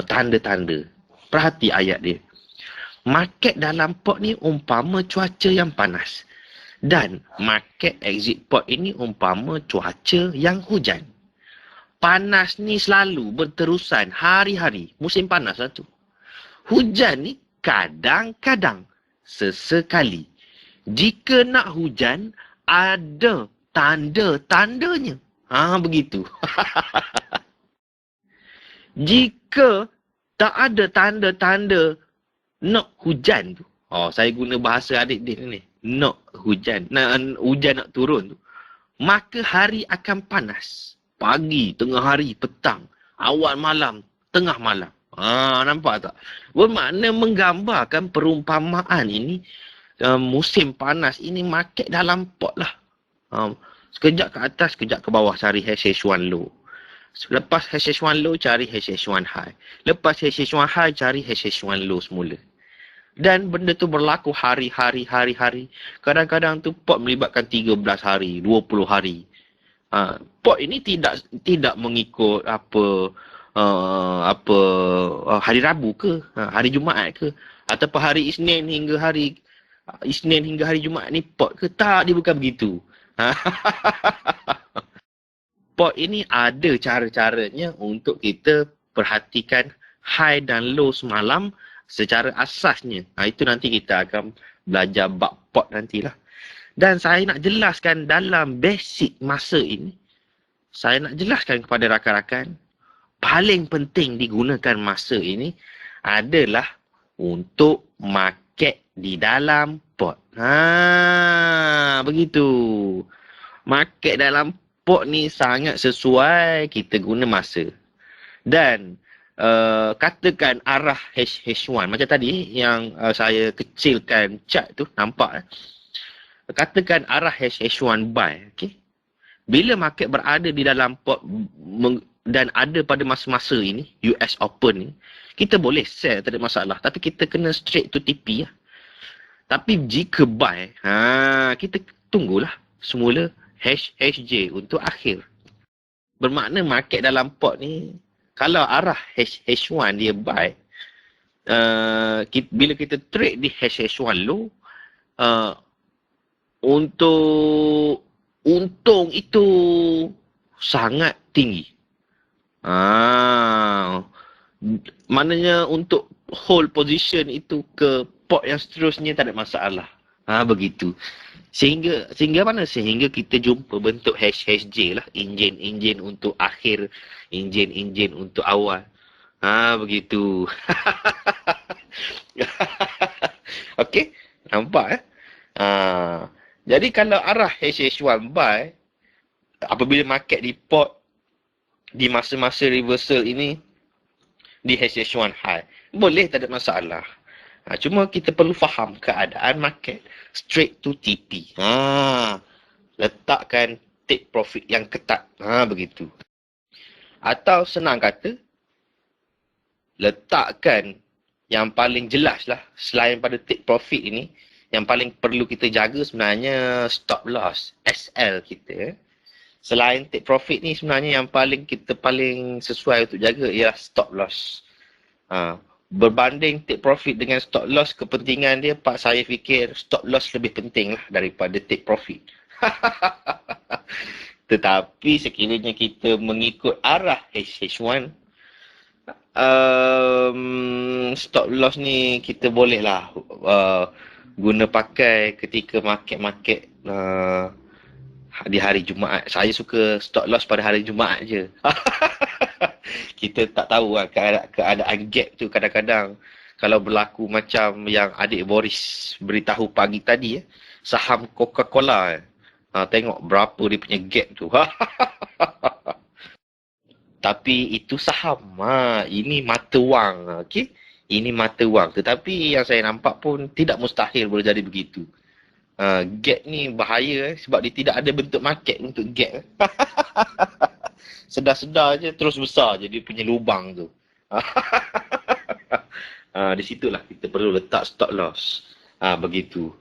tanda-tanda. Perhati ayat dia. Market dalam pot ni umpama cuaca yang panas. Dan market exit pot ini umpama cuaca yang hujan. Panas ni selalu berterusan hari-hari. Musim panas lah tu. Hujan ni kadang-kadang sesekali. Jika nak hujan, ada tanda-tandanya. Begitu. Jika tak ada tanda-tanda nak hujan tu. Saya guna bahasa adik dia ni. Nak hujan. Hujan nak turun tu. Maka hari akan panas. Pagi, tengah hari, petang. Awal malam, tengah malam. Nampak tak? Bermakna menggambarkan perumpamaan ini. Musim panas ini market dalam pot lah. Sekejap ke atas, sekejap ke bawah cari HH1 low. Lepas HH1 low cari HH1 high. Lepas HH1 high cari HH1 low semula. Dan benda tu berlaku hari-hari. Kadang-kadang tu pot melibatkan 13 hari, 20 hari. Pot ini tidak mengikut hari Rabu ke, hari Jumaat ke, ataupun hari Isnin hingga hari Jumaat ni pot ke. Tak, dia bukan begitu. Pot ini ada cara-caranya untuk kita perhatikan high dan low semalam secara asasnya. Itu nanti kita akan belajar bab pot nantilah. Dan saya nak jelaskan dalam basic masa ini, saya nak jelaskan kepada rakan-rakan, paling penting digunakan masa ini adalah untuk market di dalam pot. Begitu. Market dalam pot ni sangat sesuai kita guna masa. Dan katakan arah H1 macam tadi yang saya kecilkan chart tu, nampak katakan arah H1 buy, okey. Bila market berada di dalam pot dan ada pada masa-masa ini US Open ni, kita boleh sell, tak ada masalah, tapi kita kena straight to TP lah. Tapi jika buy, kita tunggulah semula HJ untuk akhir. Bermakna market dalam pot ni, kalau arah H1 dia buy, bila kita trade di H1 low, untuk untung itu sangat tinggi. Maknanya untuk hold position itu ke pot yang seterusnya tak ada masalah. Begitu. Sehingga mana? Sehingga kita jumpa bentuk HJ lah. Enjin untuk akhir. Enjin untuk awal. Begitu. Okey? Nampak jadi kalau arah HH1 buy, apabila market di pot di masa-masa reversal ini di HH1 high, boleh, tak ada masalah. Cuma kita perlu faham keadaan market straight to TP. Letakkan take profit yang ketat. Begitu. Atau senang kata, letakkan yang paling jelas lah, selain pada take profit ini, yang paling perlu kita jaga sebenarnya stop loss, SL kita. Selain take profit ni sebenarnya yang kita paling sesuai untuk jaga ialah stop loss. Berbanding take profit dengan stop loss, kepentingan dia saya fikir stop loss lebih penting lah daripada take profit. Tetapi sekiranya kita mengikut arah HH1, stop loss ni kita boleh lah guna pakai ketika market di hari Jumaat. Saya suka stop loss pada hari Jumaat je. Kita tak tahu lah keadaan gap tu kadang-kadang. Kalau berlaku macam yang adik Boris beritahu pagi tadi, saham Coca-Cola. Tengok berapa dia punya gap tu. Tapi itu saham. Ini mata wang. Okay? Ini mata wang. Tetapi yang saya nampak pun tidak mustahil boleh jadi begitu. Gap ni bahaya sebab dia tidak ada bentuk market untuk gap. Sedar-sedar je terus besar je dia punya lubang tu. Di situlah kita perlu letak stop loss. Begitu.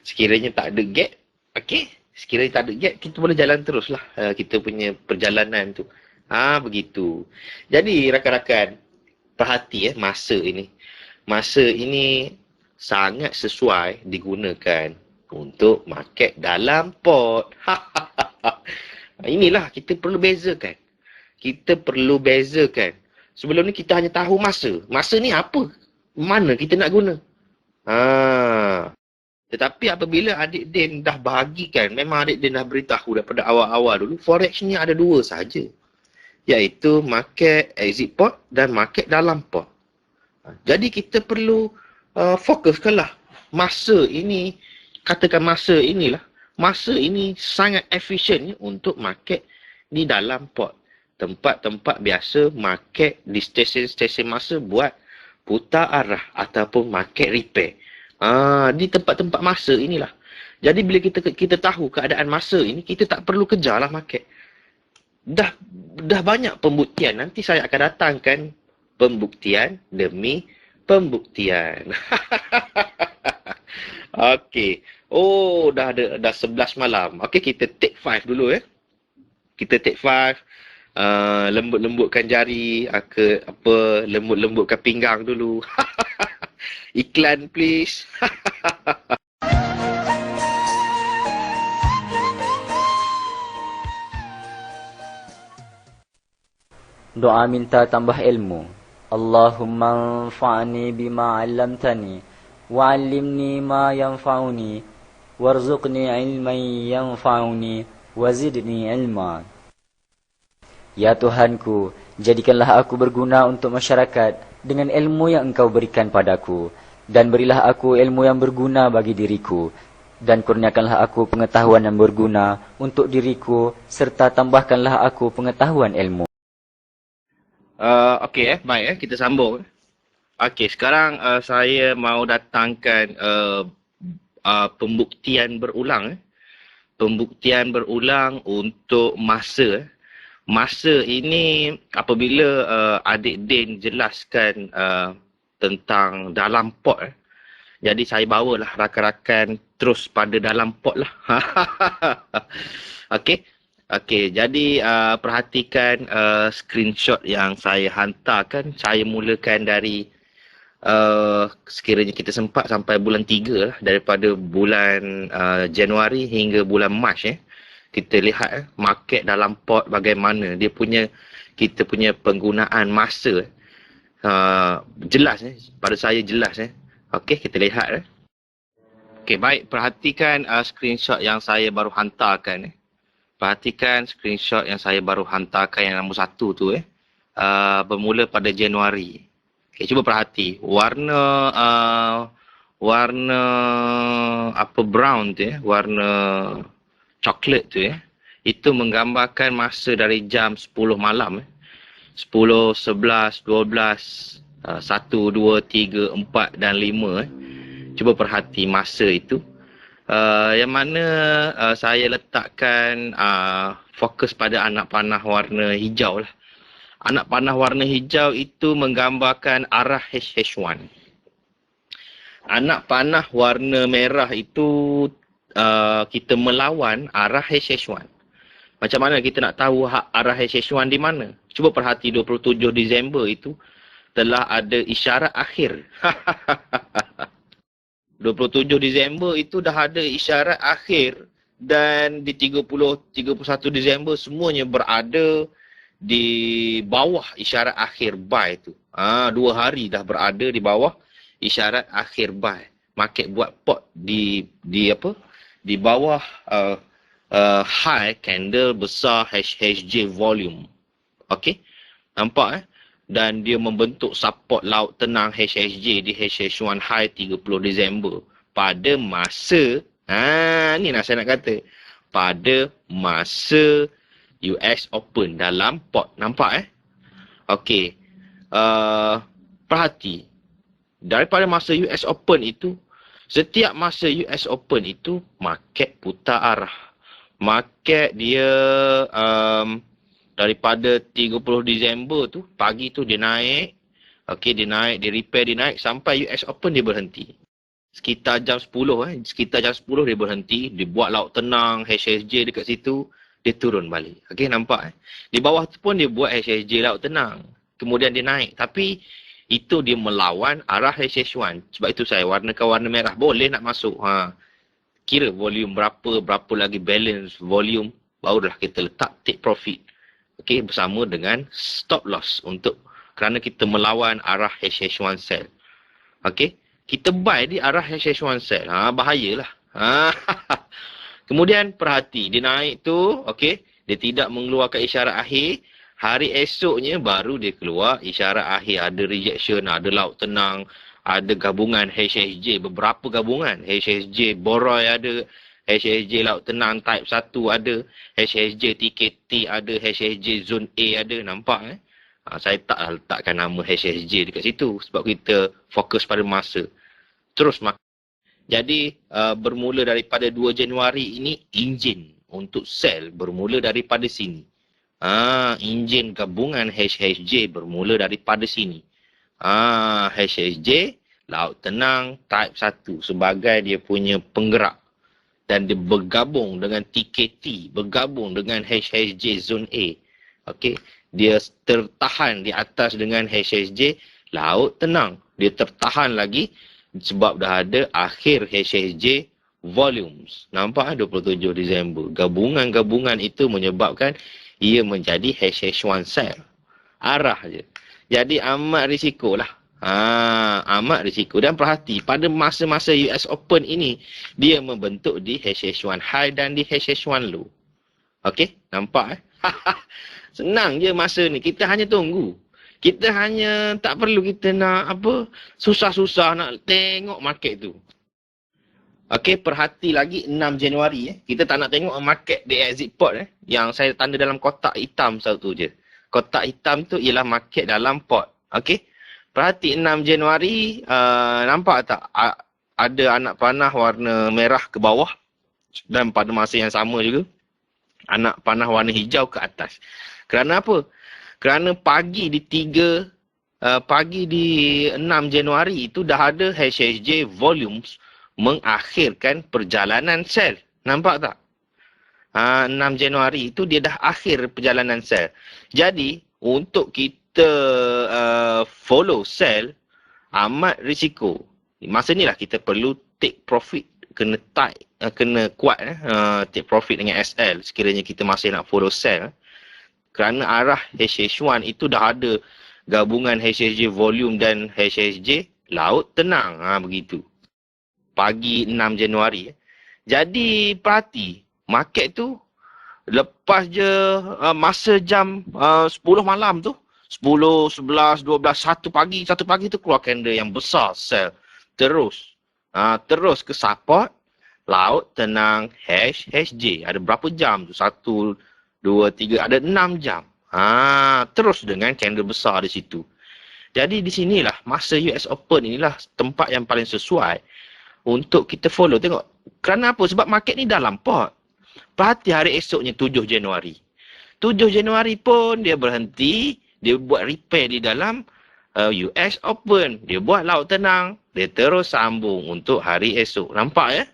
Sekiranya tak ada gap, okey. Sekiranya tak ada gap, kita boleh jalan teruslah kita punya perjalanan tu. Begitu. Jadi rakan-rakan, perhati masa ini. Masa ini sangat sesuai digunakan untuk market dalam pot. Inilah kita perlu bezakan. Sebelum ni kita hanya tahu masa. Masa ni apa? Mana kita nak guna? Tetapi apabila adik Din dah bahagikan, memang adik Din dah beritahu daripada awal-awal dulu, forex ni ada dua sahaja. Iaitu market exit pot dan market dalam pot. Jadi kita perlu fokuskanlah. Masa ini, katakan masa inilah. Masa ini sangat efisien untuk market di dalam pot. Tempat-tempat biasa market di stesen-stesen masa buat putar arah ataupun market repair. Di tempat-tempat masa inilah. Jadi bila kita tahu keadaan masa ini, kita tak perlu kejarlah market. Dah banyak pembuktian. Nanti saya akan datangkan pembuktian demi pembuktian. Okey. Oh, dah 11 malam. Okey, kita take 5 dulu Kita take 5. Lembut-lembutkan jari, lembut-lembutkan pinggang dulu. Iklan please. Doa minta tambah ilmu. Allahumma anfa'ni bima 'allamtani wa'allimni ma yanfa'uni warzuqni ilman yanfa'uni wazidni ilma. Ya Tuhanku, jadikanlah aku berguna untuk masyarakat dengan ilmu yang Engkau berikan padaku, dan berilah aku ilmu yang berguna bagi diriku, dan kurniakanlah aku pengetahuan yang berguna untuk diriku, serta tambahkanlah aku pengetahuan ilmu. Okey baik kita sambung. Okey, sekarang saya mau datangkan pembuktian berulang. Pembuktian berulang untuk masa. Masa ini apabila adik Din jelaskan tentang dalam pot. Jadi saya bawalah rakan-rakan terus pada dalam pot lah. Okey, jadi perhatikan screenshot yang saya hantarkan. Saya mulakan dari sekiranya kita sempat sampai bulan 3 lah, daripada bulan Januari hingga bulan Mac. Kita lihat market dalam pot bagaimana dia kita punya penggunaan masa. Jelas pada saya jelas. Okey, kita lihat. Okey, baik, perhatikan screenshot yang saya baru hantarkan. Perhatikan screenshot yang saya baru hantarkan yang nombor 1 tu. Bermula pada Januari. Okey, cuba perhati. Warna brown tu warna coklat tu itu menggambarkan masa dari jam 10 malam 10, 11, 12, 1, 2, 3, 4 dan 5 Cuba perhati masa itu. Yang mana saya letakkan fokus pada anak panah warna hijau lah. Anak panah warna hijau itu menggambarkan arah HH1. Anak panah warna merah itu kita melawan arah HH1. Macam mana kita nak tahu arah HH1 di mana? Cuba perhati 27 Disember itu telah ada isyarat akhir. 27 Disember itu dah ada isyarat akhir dan di 31 Disember semuanya berada di bawah isyarat akhir buy tu. 2 hari dah berada di bawah isyarat akhir buy. Market buat pot di bawah high candle besar HHJ volume. Okey? Nampak Dan dia membentuk support laut tenang HHJ di HH1 high 30 Disember pada masa ni nak saya nak kata pada masa US Open dalam pot. Nampak Okey. Perhati. Daripada masa US Open itu, setiap masa US Open itu, market putar arah. Market dia daripada 30 Disember tu, pagi tu dia naik. Okey, dia naik, dia repair, dia naik. Sampai US Open dia berhenti. Sekitar jam 10 Sekitar jam 10 dia berhenti. Dia buat laut tenang, HSJ dekat situ. Dia turun balik. Okey, nampak Di bawah tu pun dia buat HSJ laut tenang. Kemudian dia naik. Tapi itu dia melawan arah HH1. Sebab itu saya warnakan warna merah. Boleh nak masuk. Kira volume berapa lagi balance volume. Barulah kita letak take profit. Okey, bersama dengan stop loss kerana kita melawan arah HH1 sell. Okey, kita buy di arah HH1 sell. Bahayalah. Kemudian perhati, dia naik tu, okey, dia tidak mengeluarkan isyarat akhir. Hari esoknya baru dia keluar isyarat akhir. Ada rejection, ada laut tenang, ada gabungan HSJ, beberapa gabungan. HSJ Boroi ada, HSJ laut tenang type 1 ada, HSJ TKT ada, HSJ zone A ada. Nampak saya tak letakkan nama HSJ dekat situ sebab kita fokus pada masa. Terus jadi bermula daripada 2 Januari ini, enjin untuk sell bermula daripada sini. Enjin gabungan HSJ bermula daripada sini. HSJ laut tenang type 1 sebagai dia punya penggerak. Dan dia bergabung dengan TKT, bergabung dengan HSJ zone A. Okey, dia tertahan di atas dengan HSJ laut tenang. Dia tertahan lagi sebab dah ada akhir HSJ volumes. Nampak 27 Disember. Gabungan-gabungan itu menyebabkan ia menjadi HH1 sell. Arah je. Jadi amat risiko lah. Amat risiko. Dan perhati, pada masa-masa US Open ini, dia membentuk di HH1 high dan di HH1 low. Okey? Nampak Senang je masa ni. Kita hanya tunggu. Kita hanya tak perlu kita nak susah-susah nak tengok market tu. Okey, perhati lagi 6 Januari kita tak nak tengok market di exit pot yang saya tanda dalam kotak hitam satu je. Kotak hitam tu ialah market dalam pot. Okey. Perhati 6 Januari, nampak tak ada anak panah warna merah ke bawah dan pada masa yang sama juga anak panah warna hijau ke atas. Kerana apa? Kerana pagi di 6 Januari itu dah ada HSJ volumes mengakhirkan perjalanan sell. Nampak tak? 6 Januari itu dia dah akhir perjalanan sell. Jadi, untuk kita follow sell, amat risiko. Masa ni lah kita perlu take profit. Kena tight, kena kuat take profit dengan SL sekiranya kita masih nak follow sell. Kerana arah HH1 itu dah ada gabungan HSJ volume dan HSJ laut tenang. Begitu. Pagi 6 Januari. Jadi perhati, market tu lepas je masa jam 10 malam tu, 10, 11, 12, 1 pagi tu keluar candle yang besar sell. Terus ke support, laut tenang, HSJ. Ada berapa jam tu? 1, 2, 3, ada 6 jam. Terus dengan candle besar di situ. Jadi di sinilah masa US Open inilah tempat yang paling sesuai untuk kita follow. Tengok. Kerana apa? Sebab market ni dalam pot. Perhati hari esoknya 7 Januari. 7 Januari pun dia berhenti. Dia buat repair di dalam US Open. Dia buat laut tenang. Dia terus sambung untuk hari esok. Nampak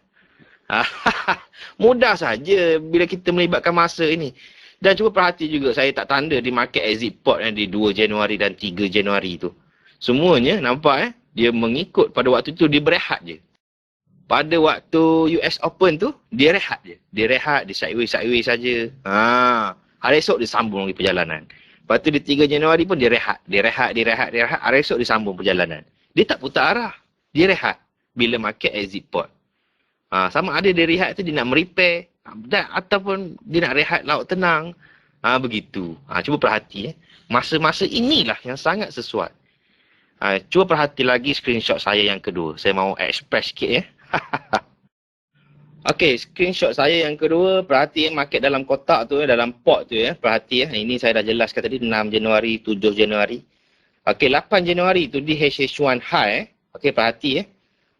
Mudah saja bila kita melibatkan masa ini. Dan cuba perhati juga, saya tak tanda di market exit port di 2 Januari dan 3 Januari tu. Semuanya nampak dia mengikut pada waktu tu, dia berehat je. Pada waktu US Open tu, dia rehat je. Dia rehat, dia sideways saja. Hari esok dia sambung lagi perjalanan. Lepas tu di 3 Januari pun dia rehat. Dia rehat. Hari esok dia sambung perjalanan. Dia tak putar arah. Dia rehat bila market exit port. Sama ada dia rehat tu dia nak merepair ataupun dia nak rehat laut tenang. Begitu. Cuba perhati. Masa-masa inilah yang sangat sesuai. Cuba perhati lagi screenshot saya yang kedua. Saya mau express sikit Okey, screenshot saya yang kedua. Perhati market dalam kotak tu, dalam pot tu Perhati Ini saya dah jelaskan tadi, 6 Januari, 7 Januari. Okey, 8 Januari tu di HH1 high. Okey, perhati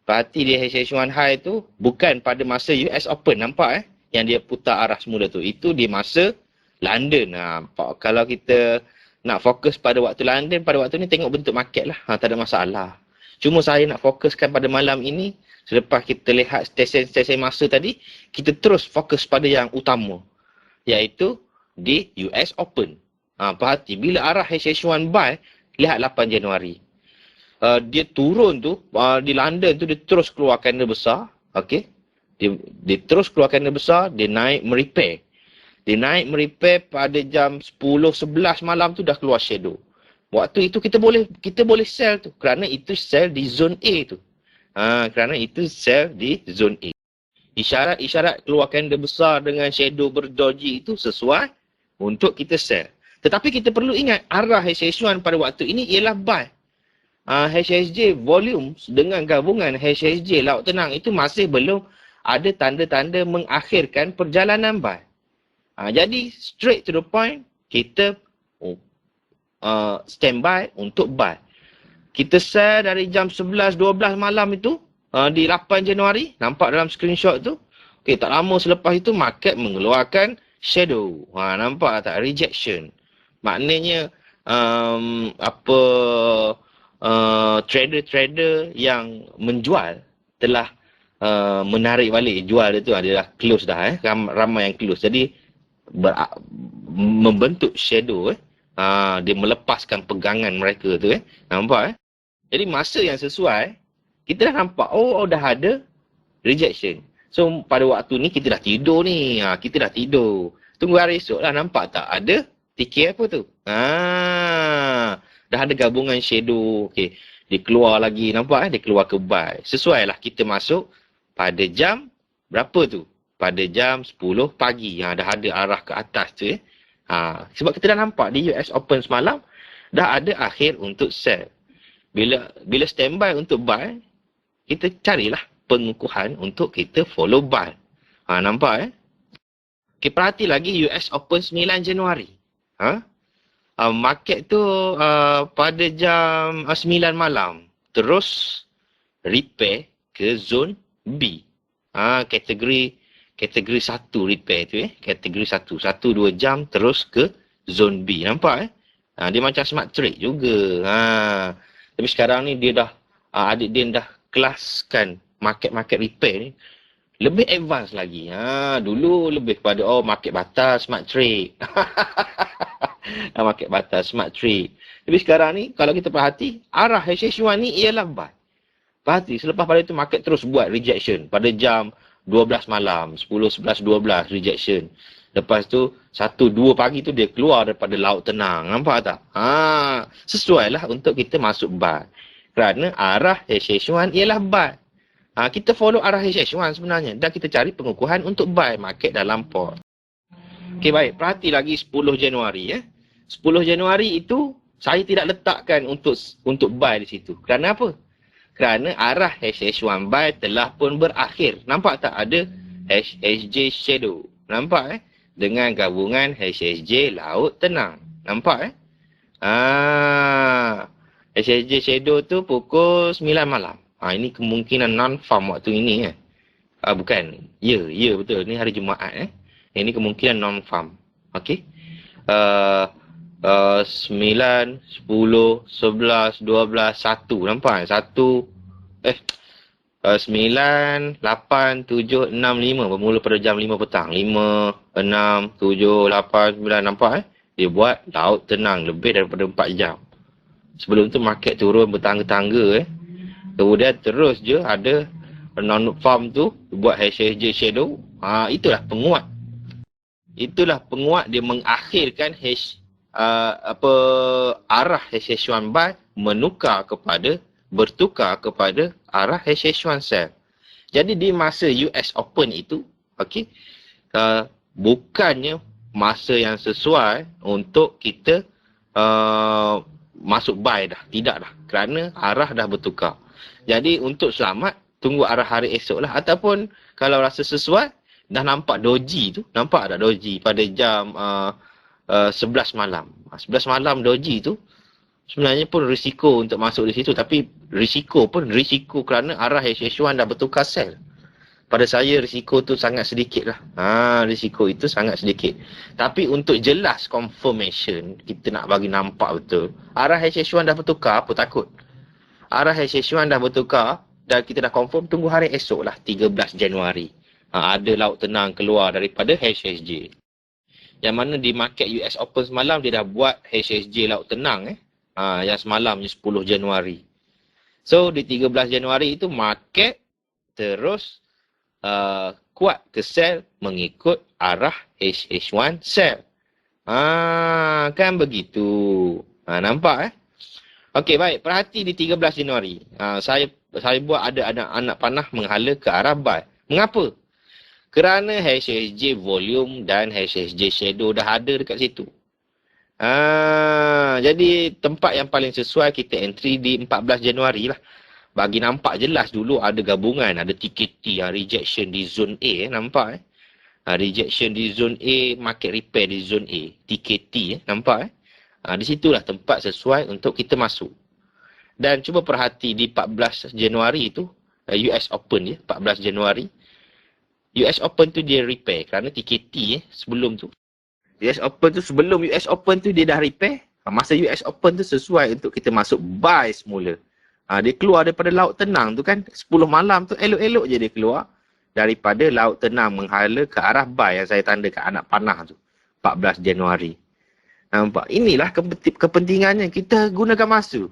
Perhati di HH1 high tu bukan pada masa US Open, nampak yang dia putar arah semula tu. Itu di masa London. Kalau kita nak fokus pada waktu London, pada waktu ni tengok bentuk market lah. Tak ada masalah. Cuma saya nak fokuskan pada malam ini. Selepas kita lihat stesen-stesen masa tadi, kita terus fokus pada yang utama. Iaitu di US Open. Perhati, bila arah HH1 buy, lihat 8 Januari. Dia turun tu, di London tu dia terus keluar candle besar. Okey. Dia terus keluar candle besar, dia naik merepair. Dia naik merepair pada jam 10-11 malam tu dah keluar shadow. Waktu itu kita boleh sell tu. Kerana itu sell di zone A tu. Kerana itu sell di zone A. Isyarat-isyarat keluar candle besar dengan shadow berdoji itu sesuai untuk kita sell. Tetapi kita perlu ingat arah HH1 pada waktu ini ialah buy. HSJ volume dengan gabungan HSJ laut tenang itu masih belum ada tanda-tanda mengakhirkan perjalanan buy. Jadi straight to the point, kita standby untuk buy. Kita sell dari jam 11-12 malam itu di 8 Januari, nampak dalam screenshot tu. Okay, tak lama selepas itu market mengeluarkan shadow. Nampak tak? Rejection. Maknanya trader-trader yang menjual telah menarik balik. Jual itu adalah close dah. Ramai yang close. Jadi membentuk shadow. Dia melepaskan pegangan mereka tu. Nampak? Jadi masa yang sesuai, kita dah nampak, dah ada rejection. So pada waktu ni kita dah tidur ni. Kita dah tidur. Tunggu hari esok lah, nampak tak ada TK apa tu? Dah ada gabungan shadow. Okay. Dia keluar lagi, nampak dia keluar ke buy. Sesuai lah kita masuk pada jam berapa tu? Pada jam 10 pagi. Dah ada arah ke atas tu. Sebab kita dah nampak di US Open semalam, dah ada akhir untuk sell. Bila standby untuk buy, kita carilah pengukuhan untuk kita follow buy. Nampak Okay, perhati lagi US Open 9 Januari. Market tu pada jam 9 malam terus repair ke zone B. Kategori 1 repair tu kategori 1. 1-2 jam terus ke zone B. Nampak dia macam smart trade juga. Tapi sekarang ni dia dah adik dia dah kelaskan market repair ni lebih advance lagi. Dulu lebih kepada market batas smart trade. Market batas smart trade. Tapi sekarang ni kalau kita perhati, arah HH1 ni ialah buy. Perhati, selepas pada itu market terus buat rejection pada jam 12 malam, 10, 11, 12 rejection. Lepas tu 1-2 pagi tu dia keluar daripada laut tenang. Nampak tak? Sesuai lah untuk kita masuk buy. Kerana arah HH1 ialah buy. Kita follow arah HH1 sebenarnya. Dan kita cari pengukuhan untuk buy market dalam port. Okey, baik. Perhati lagi 10 Januari. 10 Januari itu saya tidak letakkan untuk buy di situ. Kerana apa? Kerana arah HH1 buy telah pun berakhir. Nampak tak ada HSJ shadow? Nampak dengan gabungan HSJ laut tenang. Nampak HSJ shadow tu pukul 9 malam. Ini kemungkinan non-farm waktu ini bukan. Ya betul. Ini hari Jumaat Ini kemungkinan non-farm. Okey. 9, 10, 11, 12, 1. Nampak? 1. 9, 8, 7, 6, 5. Bermula pada jam 5 petang. 5, 6, 7, 8, 9. Nampak Dia buat laut tenang lebih daripada 4 jam. Sebelum tu market turun bertangga-tangga Kemudian terus je ada non farm tu buat HSJ shadow. Itulah penguat. Itulah penguat dia mengakhirkan arah HH1 buy bertukar kepada arah HH1 sell. Jadi di masa US Open itu, bukannya masa yang sesuai untuk kita masuk buy dah. Tidak dah. Kerana arah dah bertukar. Jadi untuk selamat, tunggu arah hari esok lah. Ataupun kalau rasa sesuai, dah nampak doji tu. Nampak tak doji pada jam 11 malam. 11 malam doji tu, sebenarnya pun risiko untuk masuk di situ. Tapi risiko kerana arah HH1 dah bertukar sell. Pada saya risiko tu sangat sedikit lah. Risiko itu sangat sedikit. Tapi untuk jelas confirmation, kita nak bagi nampak betul. Arah HH1 dah bertukar, apa takut? Arah HH1 dah bertukar dan kita dah confirm, tunggu hari esok lah, 13 Januari. Ada laut tenang keluar daripada HSJ. Yang mana di market US Open semalam, dia dah buat HSJ laut tenang. Yang semalamnya 10 Januari. So di 13 Januari itu market terus kuat ke sell mengikut arah HH1 sell. Kan begitu. Nampak Okey, baik. Perhati di 13 Januari. Saya buat ada anak panah menghala ke arah buy. Mengapa? Kerana HSJ volume dan HSJ shadow dah ada dekat situ. Jadi tempat yang paling sesuai kita entry di 14 Januari lah. Bagi nampak jelas dulu ada gabungan. Ada TKT, rejection di zone A. Nampak rejection di zone A, market repair di zone A. TKT, nampak di situlah tempat sesuai untuk kita masuk. Dan cuba perhati di 14 Januari itu, US Open 14 Januari. US Open tu dia repair kerana TKT sebelum tu. US Open tu sebelum US Open tu dia dah repair. Masa US Open tu sesuai untuk kita masuk buy semula. Dia keluar daripada laut tenang tu kan. 10 malam tu elok-elok je dia keluar. Daripada laut tenang menghala ke arah buy yang saya tanda kat anak panah tu. 14 Januari. Nampak? Inilah kepentingannya. Kita gunakan masa.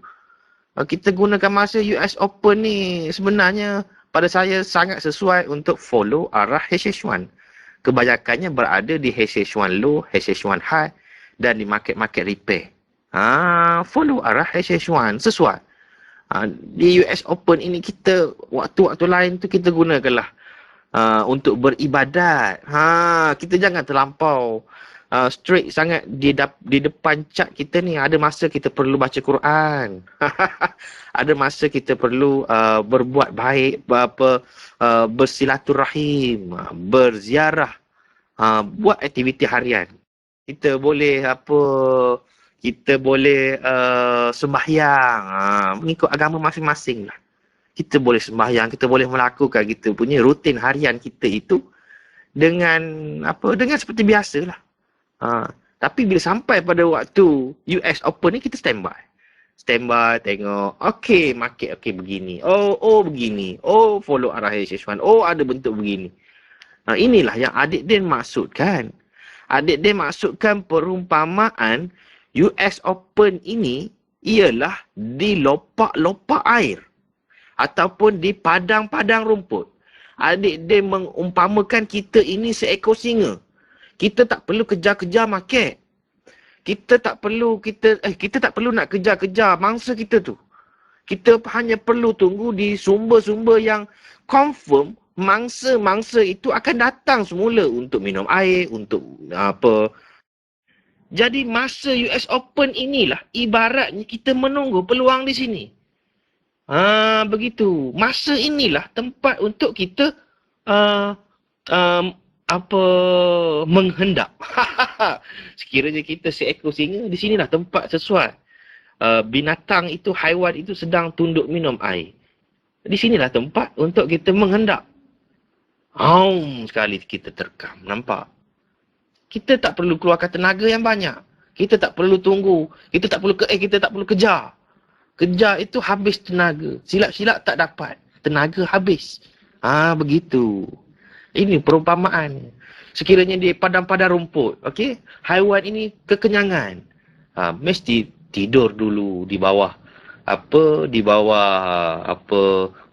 Kita gunakan masa US Open ni sebenarnya pada saya sangat sesuai untuk follow arah HH1. Kebanyakannya berada di HH1 low, HH1 high dan di market-market repair. Follow arah HH1 sesuai. Di US Open ini kita waktu-waktu lain tu kita gunakanlah untuk beribadat. Kita jangan terlampau straight sangat di depan chat kita ni. Ada masa kita perlu baca Quran. Ada masa kita perlu berbuat baik, bersilaturahim, berziarah, buat aktiviti harian. Kita boleh sembahyang, mengikut agama masing-masing lah. Kita boleh sembahyang, kita boleh melakukan kita punya rutin harian kita itu dengan seperti biasalah. Tapi bila sampai pada waktu US Open ni kita standby. Standby tengok, market begini. Begini. Follow arah HH1. Ada bentuk begini. Inilah yang Adik Din maksudkan. Adik Din maksudkan perumpamaan US Open ini ialah di lopak-lopak air ataupun di padang-padang rumput. Adik Din mengumpamakan kita ini seekor singa. Kita tak perlu kejar-kejar market. Kita tak perlu nak kejar-kejar mangsa kita tu. Kita hanya perlu tunggu di sumber-sumber yang confirm mangsa-mangsa itu akan datang semula untuk minum air, untuk apa. Jadi masa US Open inilah ibaratnya kita menunggu peluang di sini. Begitu. Masa inilah tempat untuk kita menghendap. Sekiranya kita seekor singa, di sinilah tempat sesuai. Binatang itu, haiwan itu sedang tunduk minum air. Di sinilah tempat untuk kita menghendap. Sekali kita terkam. Nampak? Kita tak perlu keluarkan tenaga yang banyak. Kita tak perlu tunggu. Kita tak perlu kejar. Kejar itu habis tenaga. Silap-silap tak dapat. tenaga habis. Begitu. Ini perumpamaan. Sekiranya di padang-padang rumput, okey, haiwan ini kekenyangan. Mesti tidur dulu di bawah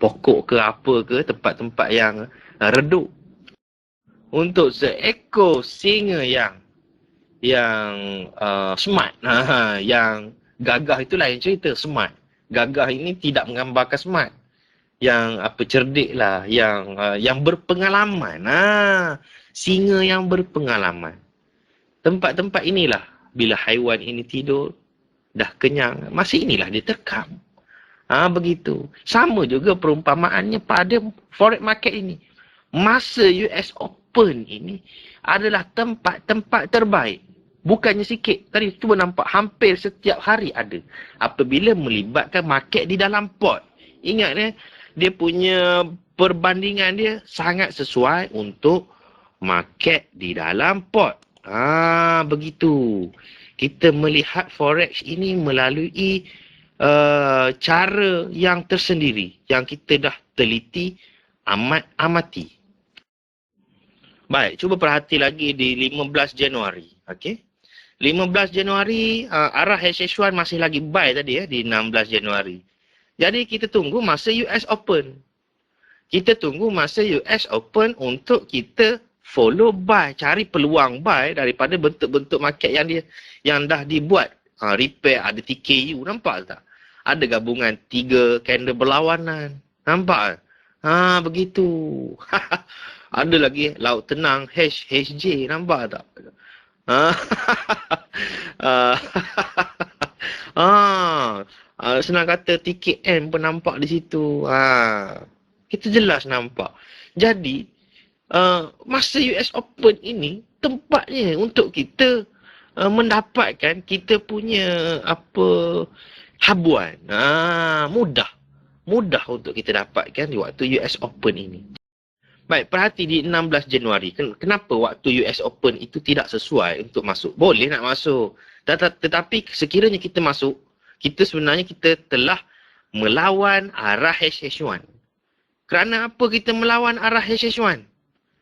pokok ke apa ke, tempat-tempat yang redup. Untuk seekor singa yang smart, yang gagah, itulah yang cerita smart. Gagah ini tidak menggambarkan smart. Yang cerdik lah, yang berpengalaman. Singa yang berpengalaman. Tempat-tempat inilah bila haiwan ini tidur, dah kenyang, masih inilah dia terkam. Begitu. Sama juga perumpamaannya pada forex market ini. Masa US Open ini adalah tempat-tempat terbaik. Bukannya sikit. Tadi cuba nampak hampir setiap hari ada. Apabila melibatkan market di dalam pot. Ingat dia punya perbandingan dia sangat sesuai untuk market di dalam pot. Begitu. Kita melihat forex ini melalui cara yang tersendiri. Yang kita dah teliti amati. Baik, cuba perhati lagi di 15 Januari. Okey. 15 Januari, arah HH1 masih lagi buy tadi di 16 Januari. Jadi kita tunggu masa US Open. Kita tunggu masa US Open untuk kita follow buy, cari peluang buy daripada bentuk-bentuk market yang dah dibuat. Repair, ada TKU, nampak tak? Ada gabungan 3 candle berlawanan. Nampak? Begitu. Ada lagi laut tenang HJ, nampak tak? Senang kata TKM pun nampak di situ. Kita jelas nampak. Jadi masa US Open ini tempatnya untuk kita mendapatkan kita punya habuan. Mudah untuk kita dapatkan di waktu US Open ini. Baik, perhati di 16 Januari. Kenapa waktu US Open itu tidak sesuai untuk masuk? Boleh nak masuk. Tetapi sekiranya kita masuk, sebenarnya kita telah melawan arah HH1. Kerana apa kita melawan arah HH1?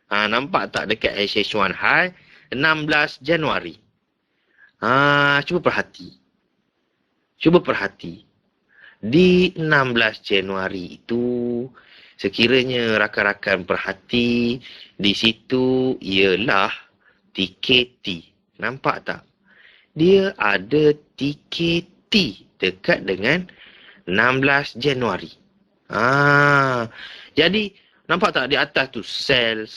Nampak tak dekat HH1 high 16 Januari? Cuba perhati. Di 16 Januari itu, sekiranya rakan-rakan perhati, di situ ialah TKT. Nampak tak? Dia ada TKT dekat dengan 16 Januari. Jadi, nampak tak di atas tu? Sell.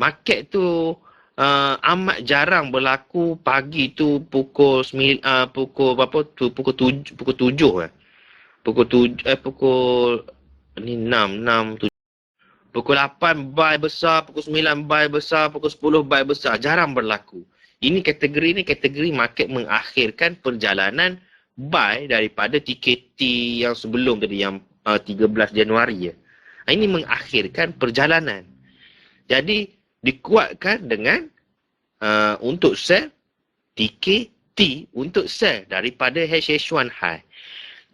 Market tu amat jarang berlaku pagi tu pukul 7 Pukul 8 buy besar, pukul 9 buy besar, pukul 10 buy besar. Jarang berlaku. Kategori market mengakhirkan perjalanan buy daripada TKT yang sebelum tadi, yang 13 Januari. Ini mengakhirkan perjalanan. Jadi dikuatkan dengan untuk sell TKT untuk sell daripada HH1 high.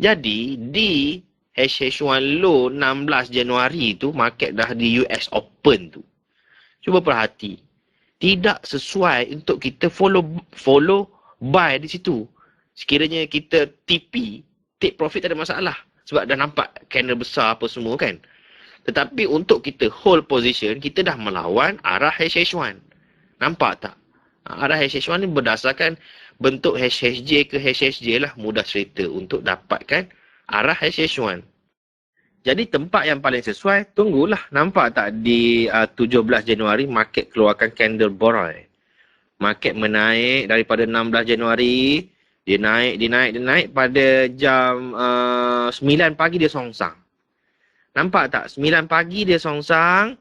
Jadi di HH1 low 16 Januari tu market dah di US Open tu. Cuba perhati. Tidak sesuai untuk kita follow buy di situ. Sekiranya kita TP, take profit tak ada masalah. Sebab dah nampak candle besar apa semua kan. Tetapi untuk kita hold position, kita dah melawan arah HH1. Nampak tak? Arah HH1 ni berdasarkan bentuk HHJ ke HHJ lah, mudah cerita untuk dapatkan arah HH1. Jadi tempat yang paling sesuai, tunggulah. Nampak tak di 17 Januari market keluarkan candle boroi. Market menaik daripada 16 Januari, dia naik pada jam 9 pagi dia songsang. Nampak tak? 9 pagi dia songsang,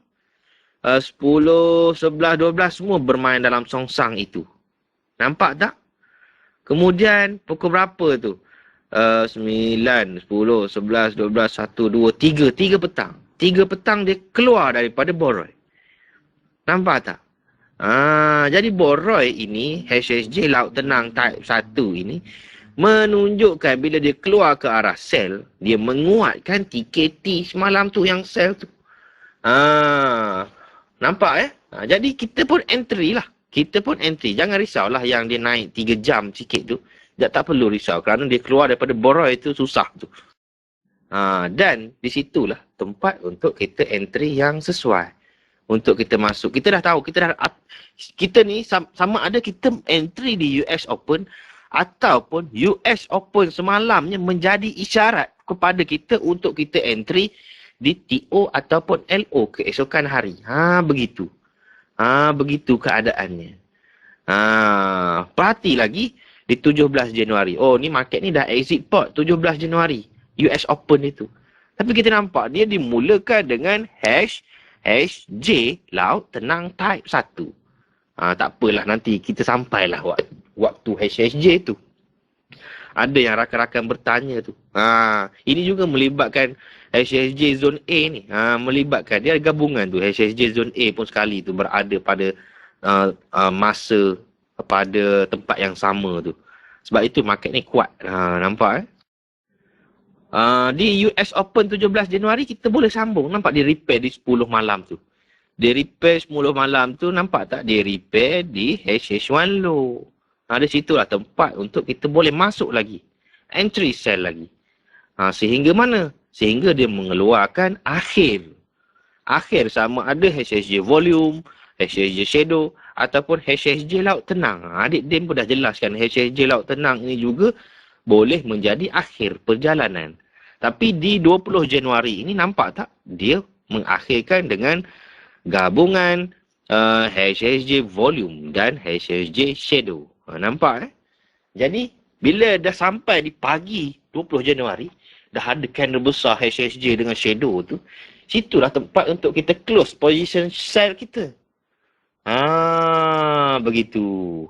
10, 11, 12 semua bermain dalam songsang itu. Nampak tak? Kemudian pukul berapa tu? 9, 10, 11, 12, 1, 2, 3. 3 petang. 3 petang dia keluar daripada boroi. Nampak tak? Jadi boroi ini, HSJ Laut Tenang Type 1 ini, Menunjukkan bila dia keluar ke arah sel, dia menguatkan TKT semalam tu yang sel tu. Nampak jadi kita pun entry lah. Kita pun entry. Jangan risaulah yang dia naik 3 jam sikit tu. Tak perlu risau kerana dia keluar daripada boroi tu susah tu. Dan di situlah tempat untuk kita entry yang sesuai. Untuk kita masuk. Kita dah tahu. Kita ni sama ada kita entry di US Open ataupun US Open semalamnya menjadi isyarat kepada kita untuk kita entry di TO ataupun LO keesokan hari. Begitu. Begitu keadaannya. Perhati lagi di 17 Januari. Oh, ni market ni dah exit port 17 Januari. US Open itu. Tapi kita nampak dia dimulakan dengan HJ laut tenang type 1. Tak apalah, nanti kita sampailah waktu HSJ tu. Ada yang rakan-rakan bertanya tu. Ini juga melibatkan HSJ Zone A ni. Melibatkan dia gabungan tu. HSJ Zone A pun sekali tu berada pada masa pada tempat yang sama tu. Sebab itu market ni kuat. Nampak di US Open 17 Januari kita boleh sambung. Nampak dia repair di 10 malam tu. Dia repair 10 malam tu, nampak tak? Dia repair di HH1 low. Di situlah tempat untuk kita boleh masuk lagi. Entry sell lagi. Sehingga mana? Sehingga dia mengeluarkan akhir. Akhir sama ada HSJ volume, HSJ shadow ataupun HSJ laut tenang. Adik Dim pun dah jelaskan HSJ laut tenang ini juga boleh menjadi akhir perjalanan. Tapi di 20 Januari ini nampak tak? Dia mengakhirkan dengan gabungan HSJ volume dan HSJ shadow. Nampak Jadi bila dah sampai di pagi 20 Januari, dah ada candle besar HSJ dengan shadow tu, situlah tempat untuk kita close position sell kita. Begitu.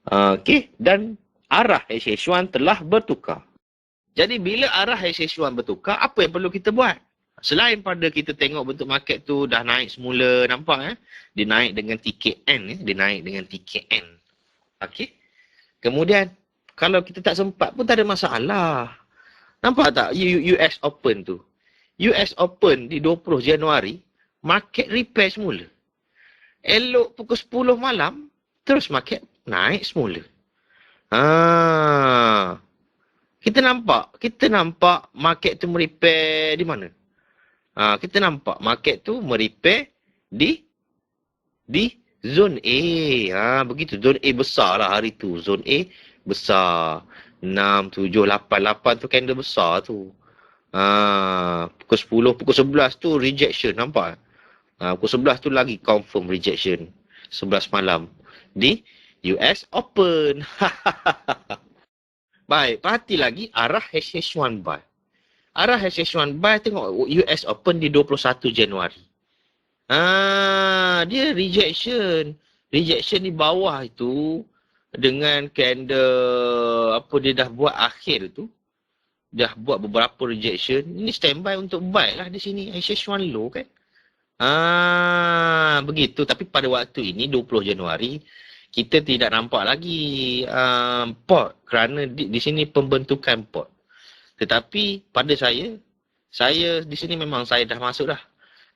Okey, dan arah HH1 telah bertukar. Jadi bila arah HH1 bertukar, apa yang perlu kita buat? Selain pada kita tengok bentuk market tu dah naik semula, nampak dia naik dengan TKN, dia naik dengan TKN. Okey. Kemudian kalau kita tak sempat pun tak ada masalah. Nampak tak US Open tu? US Open di 20 Januari, market repair semula. Elok pukul 10 malam, terus market naik semula. Kita nampak market tu merepair di mana? Kita nampak market tu merepair di zone A. Begitu, zone A besar lah hari tu. Zone A besar. 6, 7, 8 tu candle besar tu. Pukul 10, pukul 11 tu rejection, nampak? Pukul 11 tu lagi confirm rejection. 11 malam. Di US Open. Baik, perhati lagi arah HH1 buy. Arah HH1 buy tengok US Open di 21 Januari. Dia rejection. Rejection di bawah itu dengan candle dia dah buat akhir tu. Dah buat beberapa rejection. Ini standby untuk buy lah di sini. HH1 low kan. Begitu. Tapi pada waktu ini 20 Januari kita tidak nampak lagi port kerana di sini pembentukan port. Tetapi pada saya di sini memang saya dah masuk dah.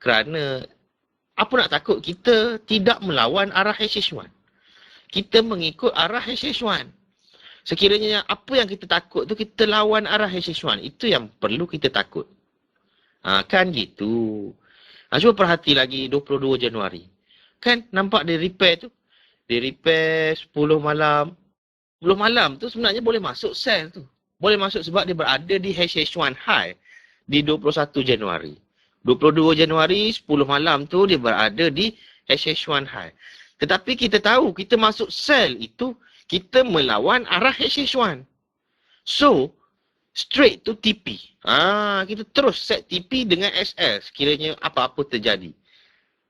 Kerana apa nak takut, kita tidak melawan arah HH1. Kita mengikut arah HH1. Sekiranya apa yang kita takut tu kita lawan arah HH1. Itu yang perlu kita takut. Kan gitu. Cuba perhati lagi 22 Januari. Kan nampak dia repair tu. Dia repair 10 malam. 10 malam tu sebenarnya boleh masuk sell tu. Boleh masuk sebab dia berada di HH1 high di 21 Januari. 22 Januari 10 malam tu dia berada di HH1 high. Tetapi kita tahu kita masuk sell itu kita melawan arah HH1. So, straight to TP. Kita terus set TP dengan SL sekiranya apa-apa terjadi.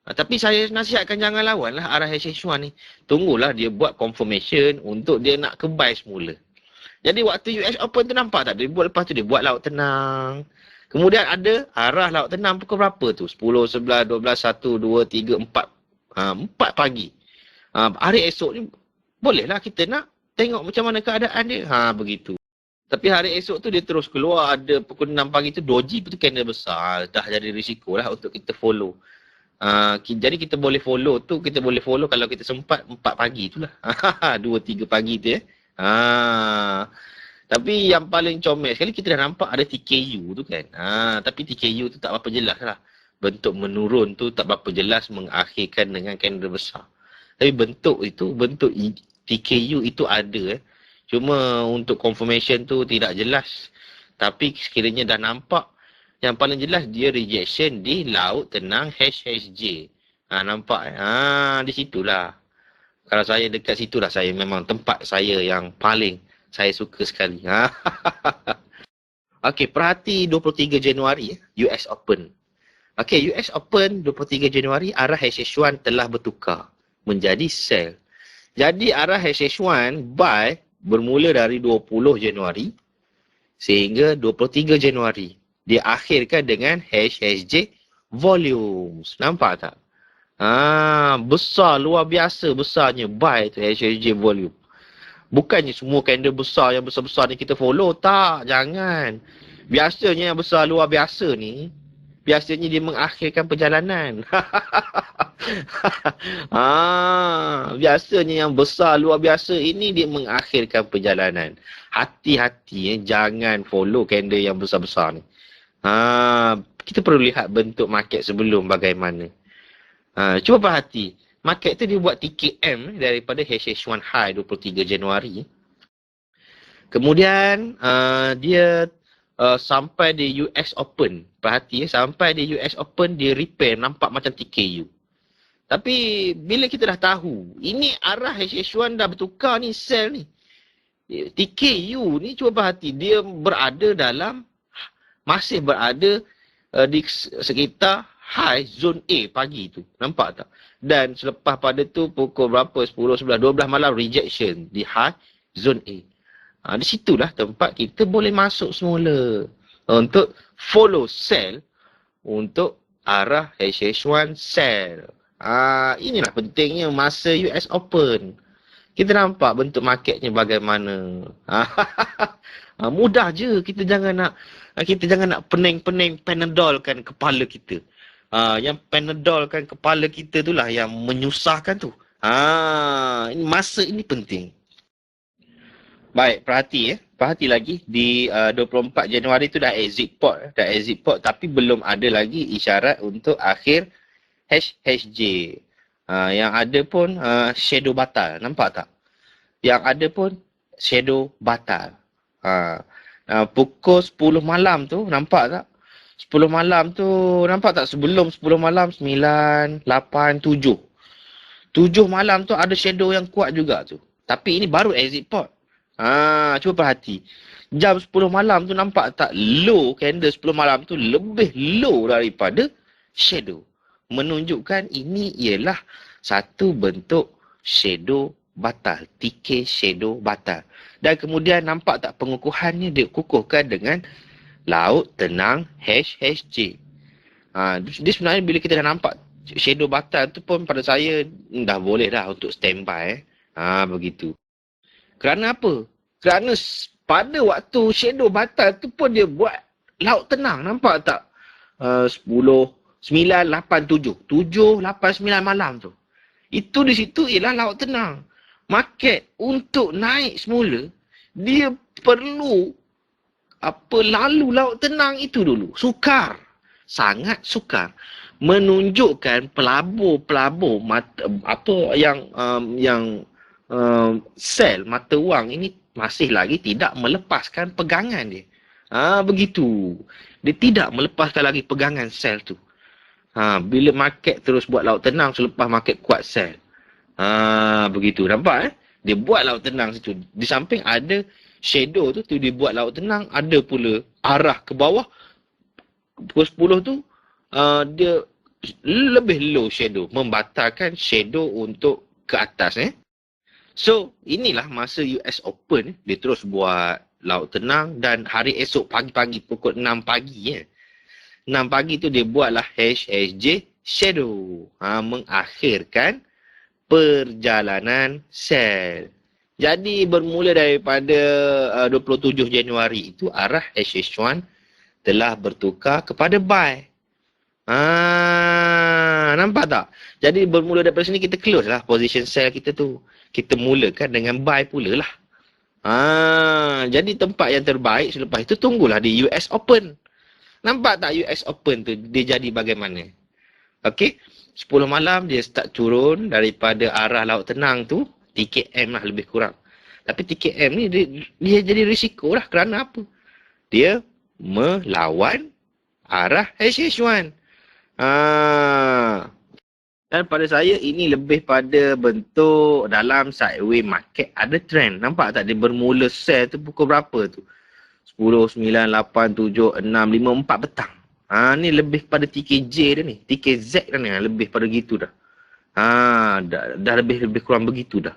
Tapi saya nasihatkan jangan lawan lah arah HH1 ni. Tunggulah dia buat confirmation untuk dia nak ke buy semula. Jadi waktu US Open tu nampak tak? Dia buat lepas tu dia buat laut tenang. Kemudian ada arah laut tenang pukul berapa tu? 10, 11, 12, 1, 2, 3, 4. 4 pagi. Hari esok ni bolehlah kita nak tengok macam mana keadaan dia. Begitu. Tapi hari esok tu dia terus keluar, ada pukul 6 pagi tu doji tu candle besar. Dah jadi risiko lah untuk kita follow. Jadi kita boleh follow tu, kita boleh follow kalau kita sempat 4 pagi tu lah. 2-3 pagi tu Tapi yang paling comel sekali kita dah nampak ada TKU tu kan. Tapi TKU tu tak berapa jelas lah. Bentuk menurun tu tak berapa jelas mengakhirkan dengan candle besar. Tapi bentuk TKU itu ada. Cuma untuk confirmation tu tidak jelas. Tapi sekiranya dah nampak, yang paling jelas dia rejection di laut tenang HHJ. Nampak di situlah. Kalau saya dekat situlah, saya memang tempat saya yang paling saya suka sekali. Okey, perhati 23 Januari US Open. Okey, US Open 23 Januari arah HH1 telah bertukar menjadi sell. Jadi arah HH1 buy bermula dari 20 Januari sehingga 23 Januari. Dia akhirkan dengan HHJ volumes. Nampak tak? Besar, luar biasa besarnya buy tu HHJ volume. Bukannya semua candle besar yang besar-besar ni kita follow. Tak, jangan. Biasanya yang besar luar biasa ni, biasanya dia mengakhirkan perjalanan. Biasanya yang besar luar biasa ini dia mengakhirkan perjalanan. Hati-hati jangan follow candle yang besar-besar ni. Kita perlu lihat bentuk market sebelum bagaimana. Cuba perhati. Market tu dia buat TKM daripada HH1 high 23 Januari. Kemudian dia sampai di US Open. Perhati sampai di US Open dia repair nampak macam TKU. Tapi bila kita dah tahu ini arah HH1 dah bertukar ni, sell ni. TKU ni cuba perhati dia masih berada di sekitar high zone A pagi tu. Nampak tak? Dan selepas pada tu pukul berapa? 10, 11, 12 malam rejection di high zone A. Di situlah tempat kita boleh masuk semula untuk follow sell untuk arah HH1 sell. Inilah pentingnya masa US Open. Kita nampak bentuk marketnya bagaimana. Mudah je, kita jangan nak pening-pening panadolkan kepala kita. Yang panadolkan kepala kita itulah yang menyusahkan tu. Masa ini penting. Baik, perhati lagi di 24 Januari tu dah exit port tapi belum ada lagi isyarat untuk akhir HHJ. Yang ada pun shadow batal. Nampak tak? Yang ada pun shadow batal. Pukul 10 malam tu, nampak tak? 10 malam tu, nampak tak? Sebelum 10 malam, 9, 8, 7. 7 malam tu ada shadow yang kuat juga tu. Tapi ini baru exit port. Cuba perhati. Jam 10 malam tu nampak tak? Low candle 10 malam tu lebih low daripada shadow. Menunjukkan ini ialah satu bentuk shadow batal. TK shadow batal. Dan kemudian nampak tak pengukuhannya dia kukuhkan dengan laut tenang HHJ. Dia sebenarnya bila kita dah nampak shadow batal tu pun pada saya dah boleh dah untuk standby. Begitu. Kerana apa? Kerana pada waktu shadow batal tu pun dia buat laut tenang. Nampak tak? 10, 9, 8, 7. 7, 8, 9 malam tu. Itu di situ ialah laut tenang. Market untuk naik semula, dia perlu lalu laut tenang itu dulu. Sukar. Sangat sukar. Menunjukkan pelabur-pelabur yang sell mata wang ini masih lagi tidak melepaskan pegangan dia. Begitu. Dia tidak melepaskan lagi pegangan sell tu. Bila market terus buat laut tenang selepas market kuat sell. Begitu. Nampak Dia buat laut tenang situ. Di samping ada shadow tu dia buat laut tenang. Ada pula arah ke bawah. Pukul 10 tu dia lebih low shadow. Membatalkan shadow untuk ke atas. So, inilah masa US Open. Dia terus buat laut tenang. Dan hari esok pagi-pagi pukul 6 pagi 6 pagi tu dia buatlah HHJ shadow. Mengakhirkan perjalanan sell. Jadi bermula daripada 27 Januari itu arah HH1 telah bertukar kepada buy. Nampak tak? Jadi bermula daripada sini kita close lah position sell kita tu. Kita mulakan dengan buy pula lah. Jadi tempat yang terbaik selepas itu tunggulah di US Open. Nampak tak US Open tu dia jadi bagaimana? Okey, 10 malam dia start turun daripada arah Laut Tenang tu, TKM lah lebih kurang. Tapi TKM ni dia jadi risiko lah kerana apa? Dia melawan arah HH1. Dan pada saya ini lebih pada bentuk dalam sideway market ada trend. Nampak tak dia bermula sell tu pukul berapa tu? 10, 9, 8, 7, 6, 5, 4 petang. Ni lebih pada TKJ dah ni. TKZ dah ni. Lebih pada gitu dah. Dah lebih kurang begitu dah.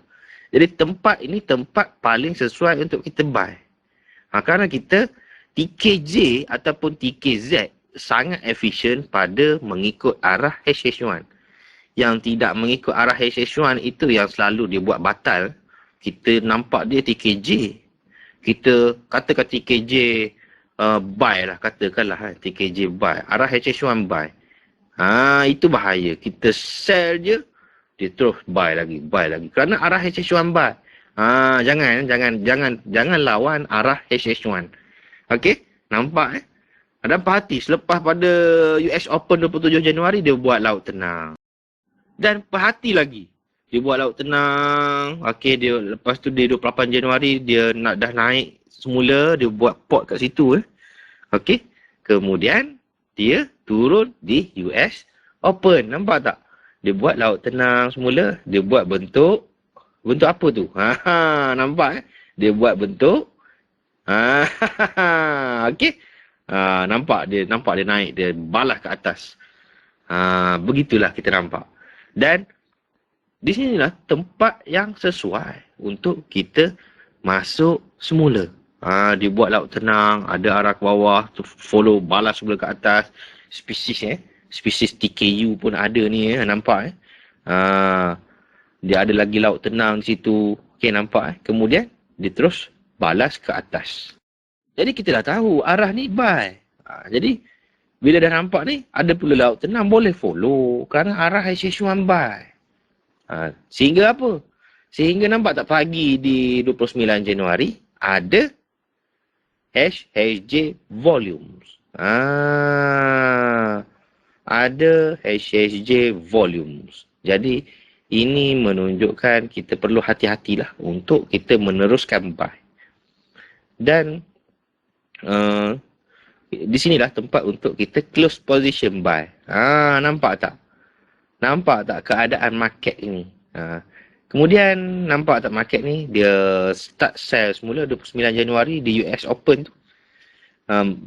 Jadi tempat ini tempat paling sesuai untuk kita buy. Kerana kita TKJ ataupun TKZ sangat efisien pada mengikut arah HH1. Yang tidak mengikut arah HH1 itu yang selalu dia buat batal. Kita nampak dia TKJ. Kita katakan TKJ buy lah, katakanlah TKJ buy. Arah HH1 buy. Itu bahaya. Kita sell je, dia terus buy lagi. Kerana arah HH1 buy. Jangan lawan arah HH1. Okey? Nampak Dan perhati, selepas pada US Open 27 Januari, dia buat Laut Tenang. Dan perhati lagi. Dia buat Laut Tenang. Okey, dia lepas tu dia 28 Januari dia dah naik semula, dia buat pot kat situ. Okey. Kemudian dia turun di US Open. Nampak tak? Dia buat Laut Tenang semula, dia buat bentuk apa tu? Nampak Dia buat bentuk okey. Nampak dia naik, dia balas ke atas. Begitulah kita nampak. Dan di sinilah tempat yang sesuai untuk kita masuk semula. Dia buat Laut Tenang, ada arah ke bawah, follow, balas semula ke atas. Spesies TKU pun ada ni, nampak dia ada lagi Laut Tenang di situ. Okey, nampak Kemudian dia terus balas ke atas. Jadi kita dah tahu arah ni buy. Jadi bila dah nampak ni, ada pula Laut Tenang, boleh follow kerana arah HH1 buy. Sehingga apa? Sehingga nampak tak pagi di 29 Januari ada HHJ volumes. Ada HHJ volumes. Jadi ini menunjukkan kita perlu hati-hatilah untuk kita meneruskan buy. Dan di sinilah tempat untuk kita close position buy. Nampak tak? Nampak tak keadaan market ini? Kemudian nampak tak market ni dia start sell semula 29 Januari di US Open tu.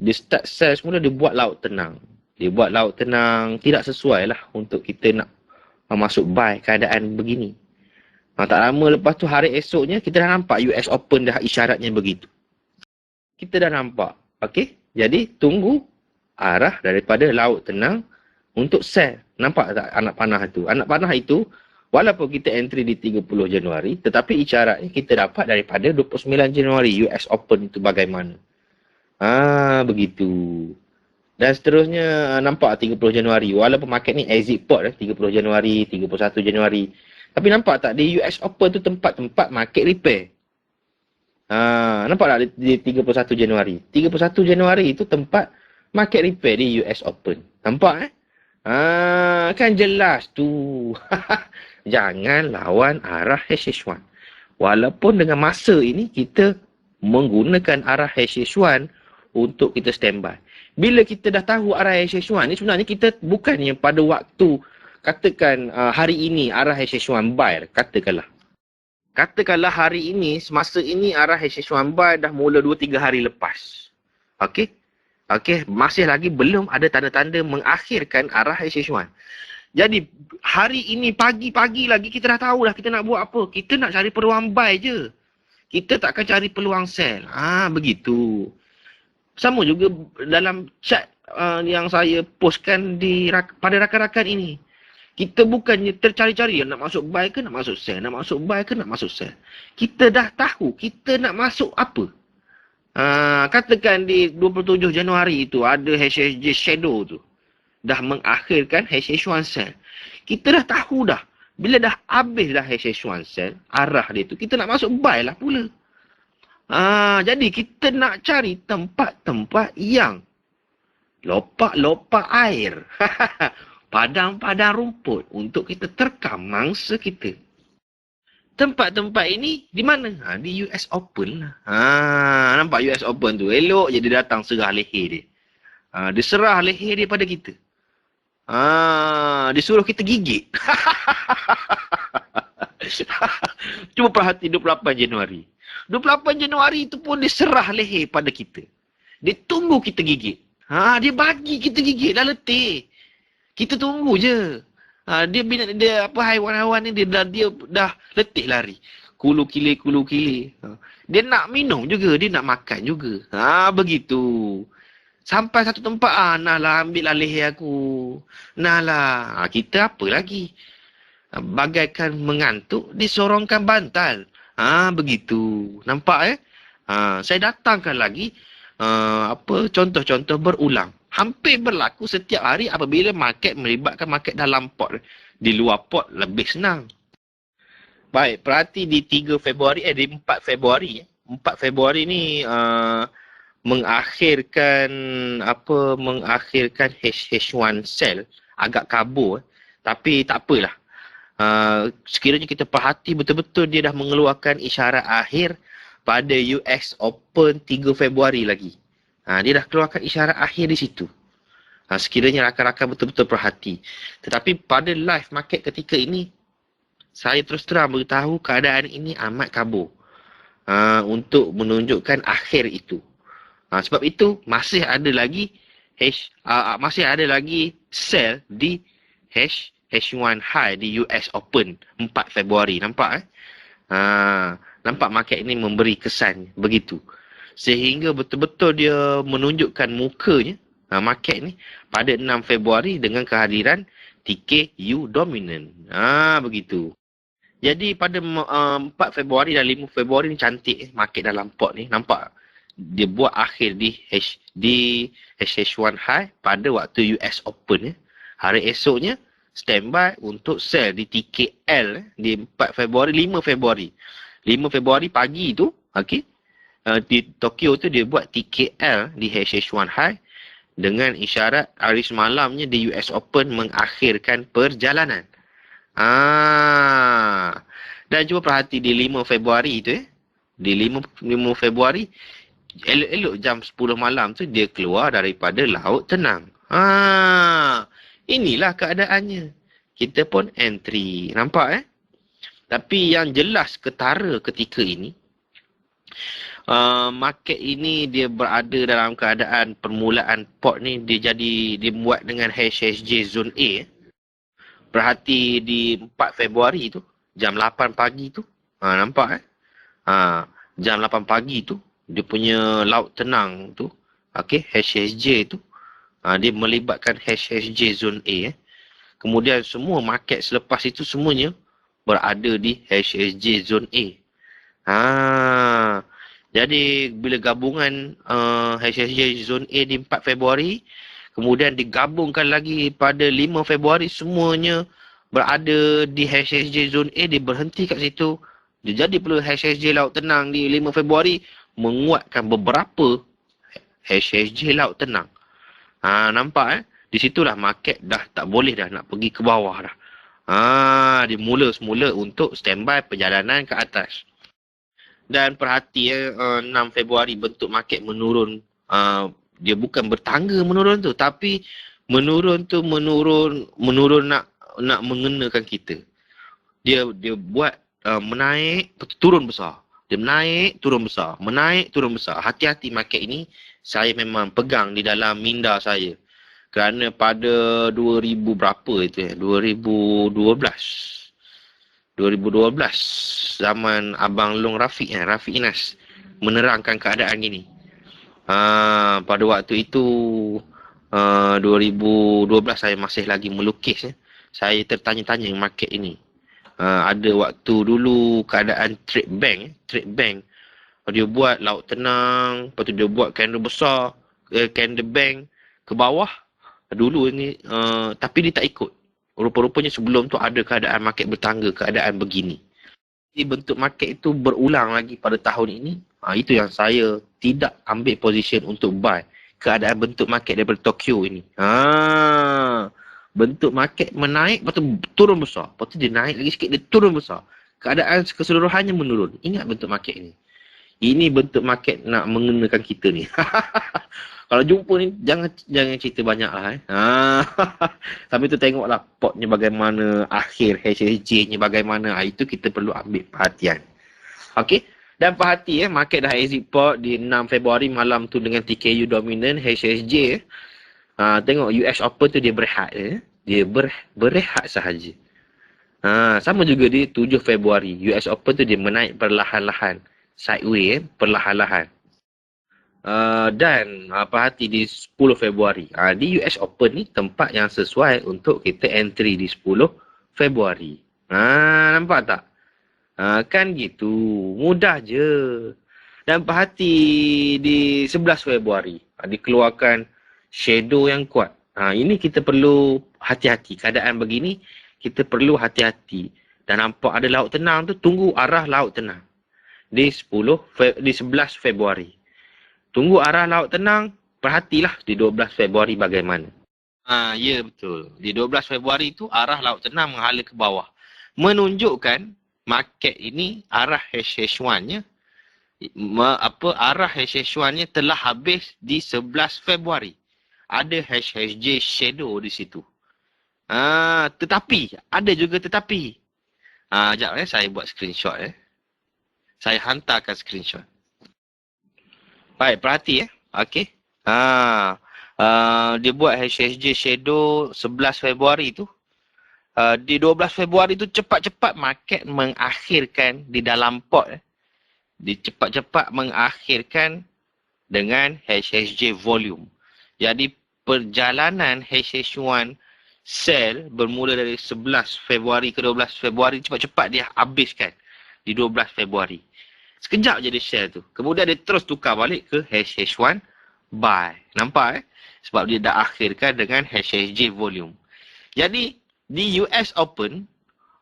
Dia start sell semula, dia buat Laut Tenang. Dia buat Laut Tenang tidak sesuai lah untuk kita nak masuk buy keadaan begini. Tak lama lepas tu hari esoknya kita dah nampak US Open dah isyaratnya begitu. Kita dah nampak. Okey? Jadi tunggu arah daripada Laut Tenang untuk sell. Nampak tak anak panah tu? Anak panah itu, walaupun kita entry di 30 Januari, tetapi isyaratnya kita dapat daripada 29 Januari US Open itu bagaimana. Begitu. Dan seterusnya nampak 30 Januari. Walaupun market ni exit pot 30 Januari, 31 Januari. Tapi nampak tak di US Open tu tempat-tempat market repair. Nampak tak di 31 Januari? 31 Januari itu tempat market repair di US Open. Nampak kan jelas tu. Jangan lawan arah HH1. Walaupun dengan masa ini kita menggunakan arah HH1 untuk kita standby. Bila kita dah tahu arah HH1 ni, sebenarnya kita bukannya pada waktu katakan hari ini arah HH1 buy, katakanlah hari ini, semasa ini arah HH1 buy dah mula 2-3 hari lepas. Okey, masih lagi belum ada tanda-tanda mengakhirkan arah HH1. Jadi hari ini pagi-pagi lagi kita dah tahulah kita nak buat apa. Kita nak cari peluang buy je. Kita takkan cari peluang sell. Begitu. Sama juga dalam chat yang saya postkan pada rakan-rakan ini. Kita bukannya tercari-cari nak masuk buy ke nak masuk sell, nak masuk buy ke nak masuk sell. Kita dah tahu kita nak masuk apa. Katakan di 27 Januari itu ada HSJ shadow tu. Dah mengakhirkan HH1 sell. Kita dah tahu dah. Bila dah habis dah HH1 sell, arah dia tu, kita nak masuk buy lah pula. Jadi kita nak cari tempat-tempat yang lopak-lopak air. Padang-padang rumput untuk kita terkam mangsa kita. Tempat-tempat ini di mana? Di US Open lah. Nampak US Open tu? Elok je dia datang serah leher dia. Dia serah leher dia pada kita. Dia suruh kita gigit. Cuba perhati 28 Januari. 28 Januari itu pun dia serah leher pada kita. Dia tunggu kita gigit. Dia bagi kita gigit dah letih. Kita tunggu je. Dia haiwan-haiwan ni dia dah letih lari. Kulu kili. Dia nak minum juga, dia nak makan juga. Begitu. Sampai satu tempat, nah lah ambil lah leher aku. Nah lah. Kita apa lagi? Bagaikan mengantuk, disorongkan bantal. Begitu. Nampak saya datangkan lagi contoh-contoh berulang. Hampir berlaku setiap hari apabila market melibatkan market dalam pot. Di luar pot lebih senang. Baik, perhati di 4 Februari. 4 Februari ni mengakhirkan HH1 sell. Agak kabur. Tapi tak apalah. Sekiranya kita perhati betul-betul dia dah mengeluarkan isyarat akhir pada US Open 3 Februari lagi. Dia dah keluarkan isyarat akhir di situ. Sekiranya rakan-rakan betul-betul perhati. Tetapi pada live market ketika ini, saya terus terang beritahu keadaan ini amat kabur. Untuk menunjukkan akhir itu. Sebab itu, masih ada lagi sell di H1 high di US Open 4 Februari. Nampak nampak market ini memberi kesan begitu. Sehingga betul-betul dia menunjukkan mukanya market ni pada 6 Februari dengan kehadiran TKU dominant. Begitu. Jadi pada 4 Februari dan 5 Februari ni cantik market dalam pot ni. Nampak? Dia buat akhir di HH1 high pada waktu US Open. Hari esoknya standby untuk sell di TKL di 4 Februari, 5 Februari. 5 Februari pagi tu, di Tokyo tu dia buat TKL di HH1 high dengan isyarat hari semalamnya di US Open mengakhirkan perjalanan. Dan cuba perhati di 5 Februari tu di 5 Februari elok-elok jam 10 malam tu dia keluar daripada laut tenang. Inilah keadaannya. Kita pun entry. Nampak Tapi yang jelas ketara ketika ini, market ini dia berada dalam keadaan permulaan pot ni dia buat dengan HSJ Zone A. Perhati di 4 Februari tu, jam 8 pagi tu. Nampak jam 8 pagi tu, dia punya laut tenang tu, HSJ tu, dia melibatkan HSJ Zone A. Kemudian semua market selepas itu semuanya berada di HSJ Zone A. Jadi bila gabungan HSJ Zone A di 4 Februari, kemudian digabungkan lagi pada 5 Februari, semuanya berada di HSJ Zone A, dia berhenti kat situ. Dia jadi pula HSJ Laut Tenang di 5 Februari, menguatkan beberapa HSJ Laut Tenang. Nampak Di situlah market dah tak boleh dah nak pergi ke bawah dah. Dia mula semula untuk standby perjalanan ke atas. Dan perhati 6 Februari bentuk market menurun. Dia bukan bertangga menurun tu, tapi menurun nak mengenakan kita. Dia buat menaik, turun besar. Dia menaik, turun besar. Menaik, turun besar. Hati-hati market ini saya memang pegang di dalam minda saya. Kerana pada 2000 berapa itu 2012 zaman Abang Long Rafiq Inas menerangkan keadaan ini. Pada waktu itu 2012 saya masih lagi melukis saya tertanya-tanya market ini. Ada waktu dulu keadaan trade bank. Dia buat laut tenang, lepas tu dia buat candle besar, candle bank ke bawah. Dulu ni, tapi dia tak ikut. Rupa-rupanya sebelum tu ada keadaan market bertangga, keadaan begini. Jadi bentuk market itu berulang lagi pada tahun ini. Itu yang saya tidak ambil position untuk buy. Keadaan bentuk market daripada Tokyo ini. Bentuk market menaik, lepas tu turun besar. Lepas tu dia naik lagi sikit, dia turun besar. Keadaan keseluruhannya menurun. Ingat bentuk market ini. Ini bentuk market nak mengenakan kita ni. Kalau jumpa ni, jangan cerita banyak lah. Sampai tu tengoklah potnya bagaimana, akhir HSJ-nya bagaimana. Itu kita perlu ambil perhatian. Okey. Dan perhati market dah exit pot di 6 Februari malam tu dengan TKU dominant HSJ. Tengok US Open tu dia berehat. Dia berehat sahaja. Sama juga di 7 Februari. US Open tu dia menaik perlahan-lahan. Sideway perlahan-lahan. Dan perhati di 10 Februari. Di US Open ni tempat yang sesuai untuk kita entry di 10 Februari. Nampak tak? Kan gitu. Mudah je. Dan perhati di 11 Februari. Dikeluarkan shadow yang kuat. Ini kita perlu hati-hati. Keadaan begini, kita perlu hati-hati. Dan nampak ada laut tenang tu, tunggu arah laut tenang. Di 11 Februari. Tunggu arah laut tenang, perhatilah di 12 Februari bagaimana. Ya betul. Di 12 Februari itu arah laut tenang menghala ke bawah. Menunjukkan market ini arah HH1-nya arah HH1-nya telah habis di 11 Februari. Ada HHJ shadow di situ. Tetapi ada juga tetapi. Sekejap saya buat screenshot Saya hantarkan screenshot. Baik, perhati Okey. Dia buat HSJ shadow 11 Februari tu. Di 12 Februari tu cepat-cepat market mengakhirkan di dalam pot. Dia cepat-cepat mengakhirkan dengan HSJ volume. Jadi perjalanan HH1 sell bermula dari 11 Februari ke 12 Februari cepat-cepat dia habiskan di 12 Februari. Sekejap je dia share tu. Kemudian dia terus tukar balik ke HH1 buy. Nampak Sebab dia dah akhirkan dengan HSJ volume. Jadi di US Open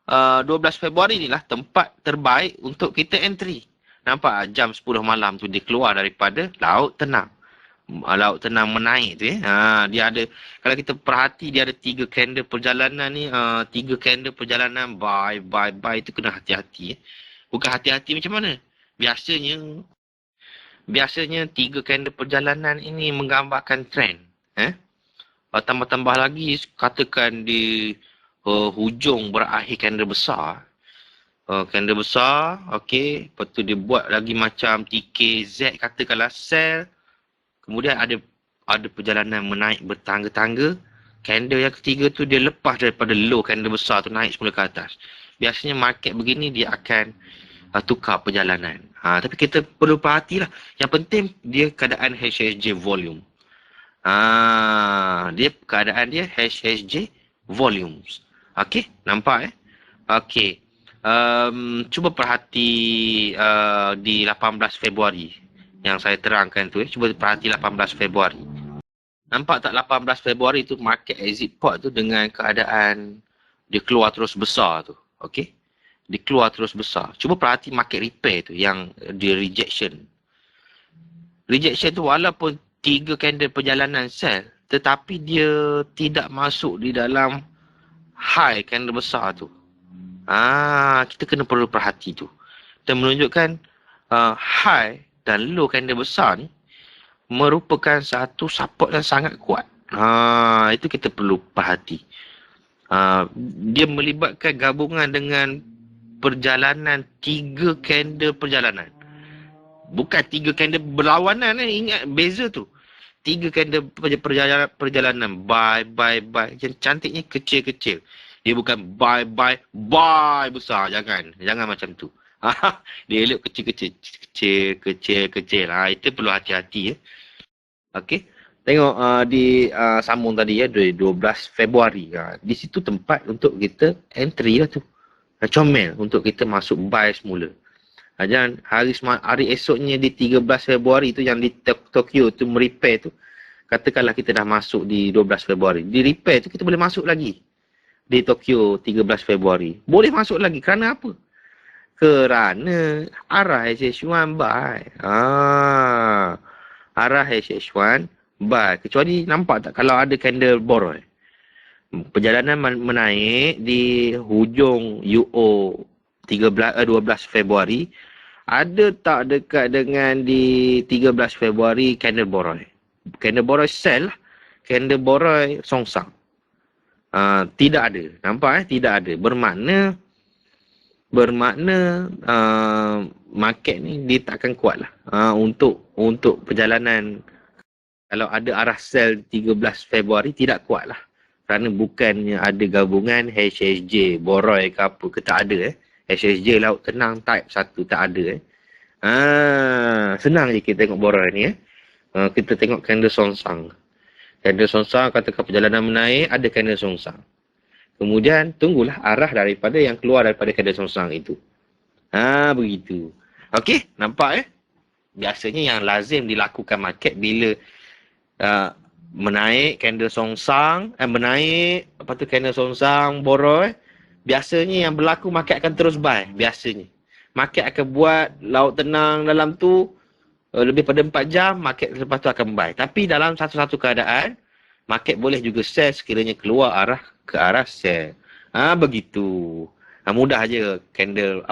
12 Februari ni lah tempat terbaik untuk kita entry. Nampak jam 10 malam tu dia keluar daripada laut tenang. Laut tenang menaik tu dia ada, kalau kita perhati dia ada 3 candle perjalanan ni, 3 candle perjalanan buy tu kena hati-hati. Bukan hati-hati macam mana? Biasanya 3 candle perjalanan ini menggambarkan trend. Tambah-tambah lagi katakan di hujung berakhir candle besar. Candle besar, okey, lepas tu dia buat lagi macam TKZ katakanlah sell. Kemudian ada perjalanan menaik bertangga-tangga. Candle yang ketiga tu dia lepas daripada low candle besar tu naik semula ke atas. Biasanya market begini dia akan tukar perjalanan. Tapi kita perlu perhatilah. Yang penting dia keadaan HSJ volume. Dia keadaan dia HSJ volumes. Okey, nampak Okey. Cuba perhati di 18 Februari yang saya terangkan tu. Cuba perhati 18 Februari. Nampak tak 18 Februari tu market exit pot tu dengan keadaan dia keluar terus besar tu. Okey. Dia keluar terus besar. Cuba perhati market repair tu yang dia rejection. Rejection tu walaupun 3 candle perjalanan sell, tetapi dia tidak masuk di dalam high candle besar tu. Kita kena perlu perhati tu. Dan menunjukkan high dan low candle besar ni merupakan satu support yang sangat kuat. Itu kita perlu perhati. Dia melibatkan gabungan dengan perjalanan 3 candle perjalanan. Bukan 3 candle berlawanan. Ingat beza tu. 3 candle perjalanan. Buy. Yang cantiknya kecil-kecil. Dia bukan buy besar. Jangan macam tu. Dia elok kecil-kecil. Itu perlu hati-hati Okey. Tengok sambung tadi ya, 12 Februari. Di situ tempat untuk kita entry lah tu. Comel untuk kita masuk buy semula. Jangan hari esoknya di 13 Februari tu yang di Tokyo tu merepair tu. Katakanlah kita dah masuk di 12 Februari. Di repair tu kita boleh masuk lagi. Di Tokyo 13 Februari. Boleh masuk lagi. Kerana apa? Kerana arah HH1 buy. Arah HH1 buy. Kecuali nampak tak kalau ada candle boroi. Perjalanan menaik di hujung UO 12 Februari. Ada tak dekat dengan di 13 Februari candle boroi? Candle boroi sell lah. Candle boroi songsang. Tidak ada. Nampak Tidak ada. Bermakna market ni dia takkan kuat lah. Untuk perjalanan kalau ada arah sell 13 Februari tidak kuat lah. Kerana bukannya ada gabungan HSJ, boroi ke apa ke, tak ada HSJ laut tenang type 1 tak ada senang je kita tengok boroi ni kita tengok candle songsang. Candle songsang katakan perjalanan menaik, ada candle songsang. Kemudian tunggulah arah daripada yang keluar daripada candle songsang itu. Begitu. Okey, nampak biasanya yang lazim dilakukan market bila menaik candle songsang, menaik lepas tu candle songsang boroi, biasanya yang berlaku market akan terus buy. Biasanya market akan buat laut tenang dalam tu lebih pada 4 jam, market lepas tu akan buy. Tapi dalam satu-satu keadaan market boleh juga sell sekiranya keluar ke arah sell. Begitu. Mudah je candle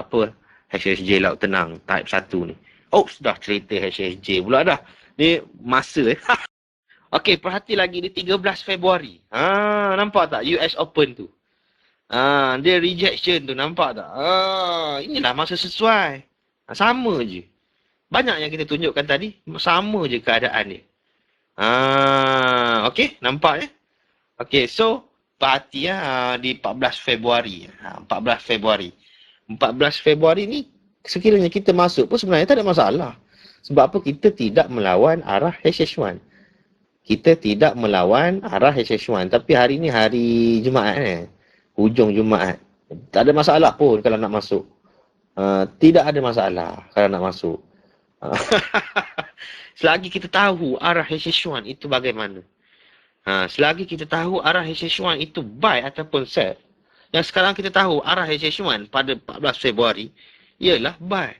HSJ laut tenang type 1 ni. Dah cerita HSJ pula dah. Ni masa Okey, perhati lagi di 13 Februari. Nampak tak US Open tu? Dia rejection tu, nampak tak? Inilah masa sesuai. Sama je. Banyak yang kita tunjukkan tadi, sama je keadaan dia. Okey, nampak Okey, so perhati di 14 Februari. 14 Februari ni sekiranya kita masuk pun sebenarnya tak ada masalah. Sebab apa? Kita tidak melawan arah HH1. Kita tidak melawan arah HH1. Tapi hari ni hari Jumaat hujung Jumaat. Tak ada masalah pun kalau nak masuk. Tidak ada masalah kalau nak masuk. Selagi kita tahu arah HH1 itu bagaimana. Selagi kita tahu arah HH1 itu buy ataupun sell. Yang sekarang kita tahu arah HH1 pada 14 Februari ialah buy.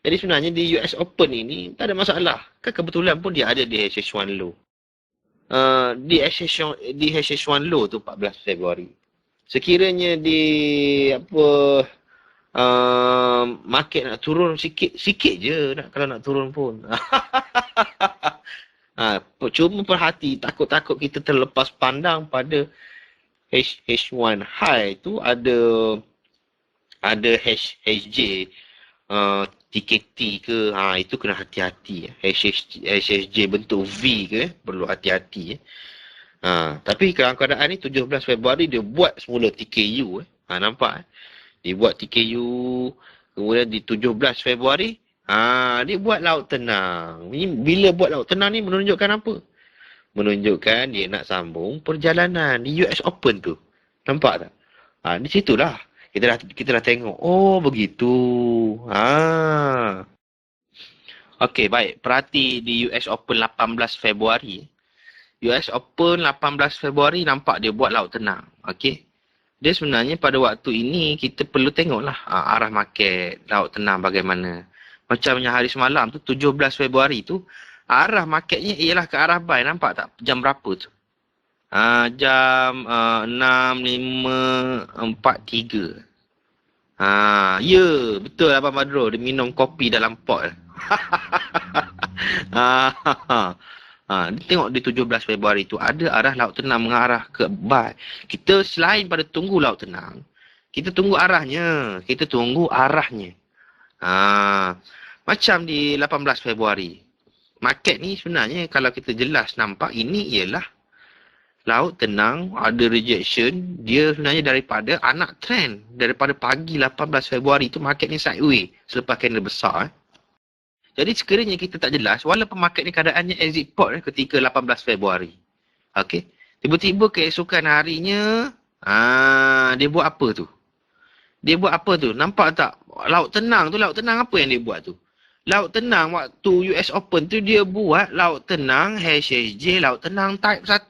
Jadi sebenarnya di US Open ini tak ada masalah. Kebetulan pun dia ada di HH1 low. Di HH1 low tu 14 Februari. Sekiranya di market nak turun sikit je kalau nak turun pun. Cuma perhati, takut-takut kita terlepas pandang pada H1 high tu ada HJ TKT ke, itu kena hati-hati. HSJ bentuk V ke, perlu hati-hati. Tapi keadaan ni 17 Februari dia buat semula TKU. Nampak dia buat TKU, kemudian di 17 Februari dia buat laut tenang. Bila buat laut tenang ni menunjukkan apa? Menunjukkan dia nak sambung perjalanan di US Open tu. Nampak tak? Di situlah kita dah tengok. Begitu. Okey, baik. Perhati di US Open 18 Februari. US Open 18 Februari nampak dia buat laut tenang. Okey. Dia sebenarnya pada waktu ini kita perlu tengoklah arah market laut tenang bagaimana. Macam yang hari semalam tu 17 Februari tu arah marketnya ialah ke arah buy. Nampak tak? Jam berapa tu? Jam 6.5.43. Ya, betul Abang Badrul. Dia minum kopi dalam pot. Dia tengok di 17 Februari tu ada arah laut tenang mengarah ke buy. Kita selain pada tunggu laut tenang, kita tunggu arahnya. Macam di 18 Februari. Market ni sebenarnya kalau kita jelas nampak ini ialah laut tenang, ada rejection. Dia sebenarnya daripada anak trend. Daripada pagi 18 Februari tu market ni sideways selepas candle besar. Jadi sekiranya kita tak jelas, walaupun market ni keadaannya exit port ketika 18 Februari. Okey. Tiba-tiba keesokan harinya, dia buat apa tu? Dia buat apa tu? Nampak tak? Laut tenang apa yang dia buat tu? Laut tenang waktu US Open tu dia buat laut tenang HSJ laut tenang type 1.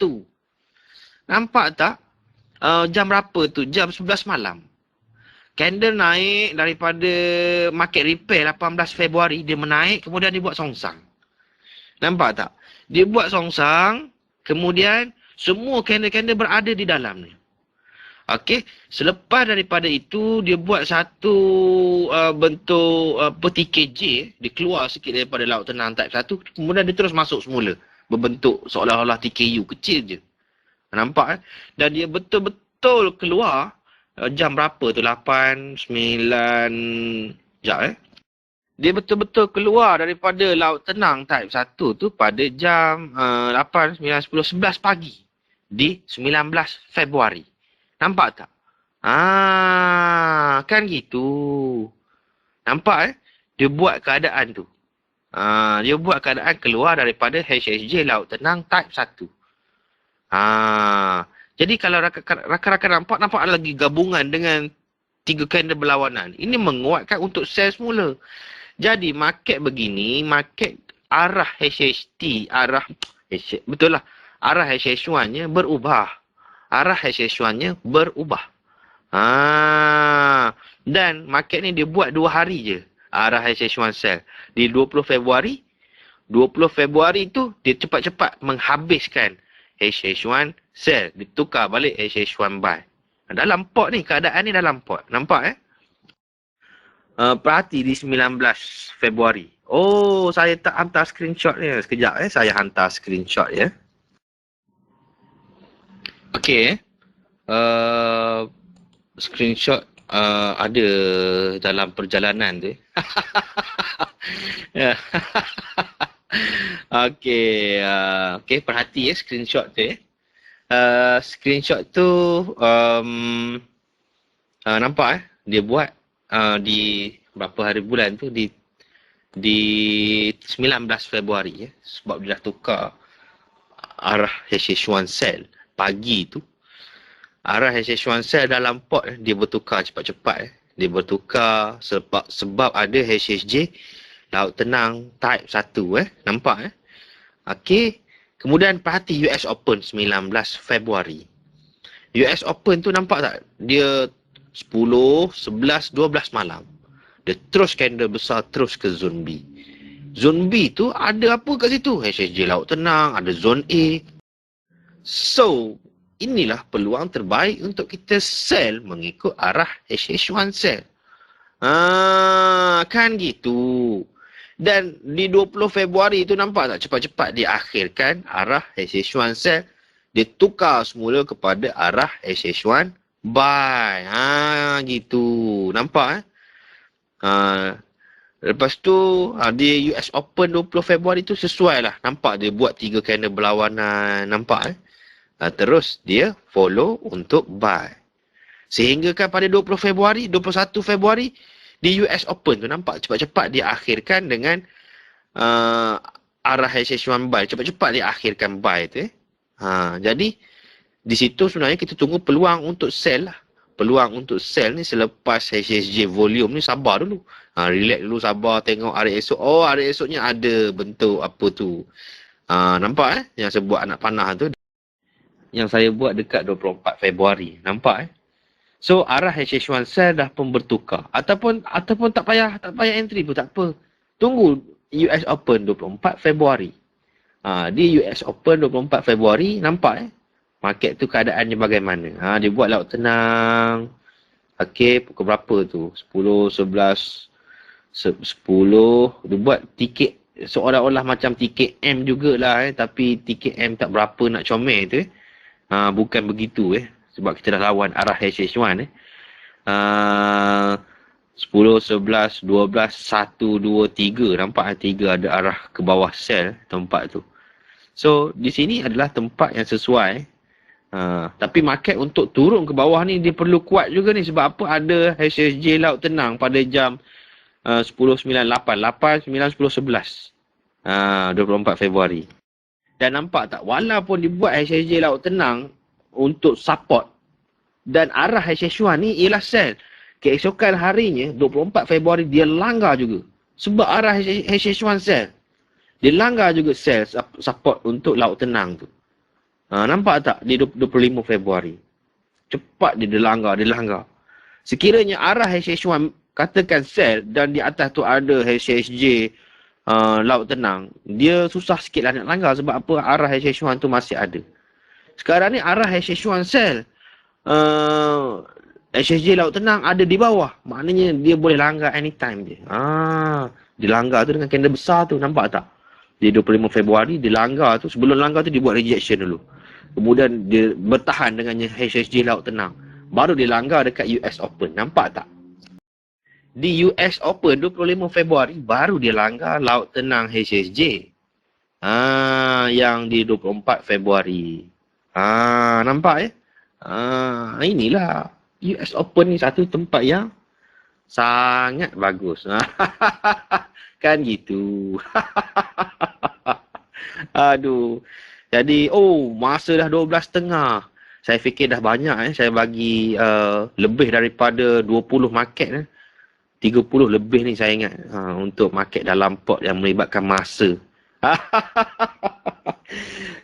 Nampak tak? Jam berapa tu? Jam 11 malam. Candle naik daripada market repair 18 Februari. Dia menaik, kemudian dia buat songsang. Nampak tak? Dia buat songsang, kemudian semua candle-candle berada di dalam ni. Okey, selepas daripada itu, dia buat satu bentuk petik J. Dia keluar sikit daripada laut tenang type 1. Kemudian dia terus masuk semula. Berbentuk seolah-olah TKU kecil je. Nampak Dan dia betul-betul keluar jam berapa tu? 8, 9... Sekejap Dia betul-betul keluar daripada laut tenang type 1 tu pada jam 8, 9, 10, 11 pagi. Di 19 Februari. Nampak tak? Kan gitu. Nampak Dia buat keadaan tu. Dia buat keadaan keluar daripada HSJ laut tenang type 1. Jadi kalau rakan-rakan nampak lagi gabungan dengan 3 candle berlawanan. Ini menguatkan untuk sell semula. Jadi market begini, market arah HHT, arah HH1-nya berubah. Arah HH1-nya berubah. Dan market ni dia buat 2 hari je. Arah HH1 sell. Di 20 Februari. 20 Februari tu dia cepat-cepat menghabiskan HH1 sell. Ditukar balik HH1 buy. Dalam pot ni, keadaan ni dalam pot. Nampak perhati di 19 Februari. Oh, saya tak hantar screenshot ni. Sekejap saya hantar screenshot ya. Okey screenshot ada dalam perjalanan tu. Okey, perhati screenshot tu screenshot tu nampak dia buat di berapa hari bulan tu di 19 Februari sebab dia dah tukar arah HH1 sell pagi tu. Arah HH1 sell dalam pot dia bertukar cepat-cepat dia bertukar sebab ada HSJ laut tenang type 1 nampak okey. Kemudian perhati US Open 19 Februari. US Open tu nampak tak? Dia 10, 11, 12 malam. Dia terus candle besar terus ke zone B. Zone B tu ada apa kat situ? HSJ laut tenang, ada zone A. So, inilah peluang terbaik untuk kita sell mengikut arah HH1 sell. Kan gitu. Dan di 20 Februari tu nampak tak cepat-cepat diakhirkan arah HH1 sell. Dia tukar semula kepada arah HH1 buy. Gitu. Nampak lepas tu di US Open 20 Februari tu sesuai lah. Nampak dia buat 3 candle berlawanan. Nampak terus dia follow untuk buy. Sehingga kan pada 20 Februari, 21 Februari di US Open tu nampak cepat-cepat diakhirkan dengan arah HH1 buy. Cepat-cepat diakhirkan buy tu jadi di situ sebenarnya kita tunggu peluang untuk sell lah. Peluang untuk sell ni selepas HSJ volume ni sabar dulu. Relax dulu, sabar tengok hari esok. Oh, hari esoknya ada bentuk apa tu. Nampak yang saya buat anak panah tu. Yang saya buat dekat 24 Februari. Nampak So arah HH1 sell dah pun bertukar. Ataupun tak payah entry pun tak apa. Tunggu US Open 24 Februari. Di US Open 24 Februari nampak market tu keadaannya bagaimana. Dia buat laut tenang. Okey, pukul berapa tu? 10, 11, 10. Dia buat tiket seolah-olah macam tiket M jugalah tapi tiket M tak berapa nak comel tu bukan begitu sebab kita dah lawan arah HH1 10, 11, 12, 1, 2, 3 nampak 3 ada arah ke bawah sell tempat tu. So di sini adalah tempat yang sesuai. Tapi market untuk turun ke bawah ni dia perlu kuat juga ni sebab apa ada HSJ laut tenang pada jam 10, 9, 8. 8, 9, 10, 11. 24 Februari. Dan nampak tak, walaupun dibuat HSJ Laut Tenang untuk support dan arah HSJ1 ni ialah sel. Keesokan harinya, 24 Februari, dia langgar juga. Sebab arah HSJ1 sel. Dia langgar juga sel support untuk Laut Tenang tu. Nampak tak di 25 Februari? Cepat dia langgar. Sekiranya arah HSJ1 katakan sel dan di atas tu ada HSJ Laut Tenang, dia susah sikit lah nak langgar sebab apa? Arah HSJ1 tu masih ada. Sekarang ni arah HSJ1 sel, HSJ Laut Tenang ada di bawah. Maknanya dia boleh langgar anytime je. Dia langgar tu dengan candle besar tu, nampak tak? Di 25 Februari, dia langgar tu. Sebelum langgar tu, dia buat rejection dulu. Kemudian dia bertahan dengan HSJ Laut Tenang. Baru dia langgar dekat US Open. Nampak tak? Di US Open 25 Februari, baru dia langgar Laut Tenang HSJ. Yang di 24 Februari. Nampak ya? Inilah. US Open ni satu tempat yang sangat bagus. Kan gitu. Aduh. Jadi, masa dah 12.30. Saya fikir dah banyak. Saya bagi lebih daripada 20 market. 30 lebih ni saya ingat. Untuk market dalam pot yang melibatkan masa.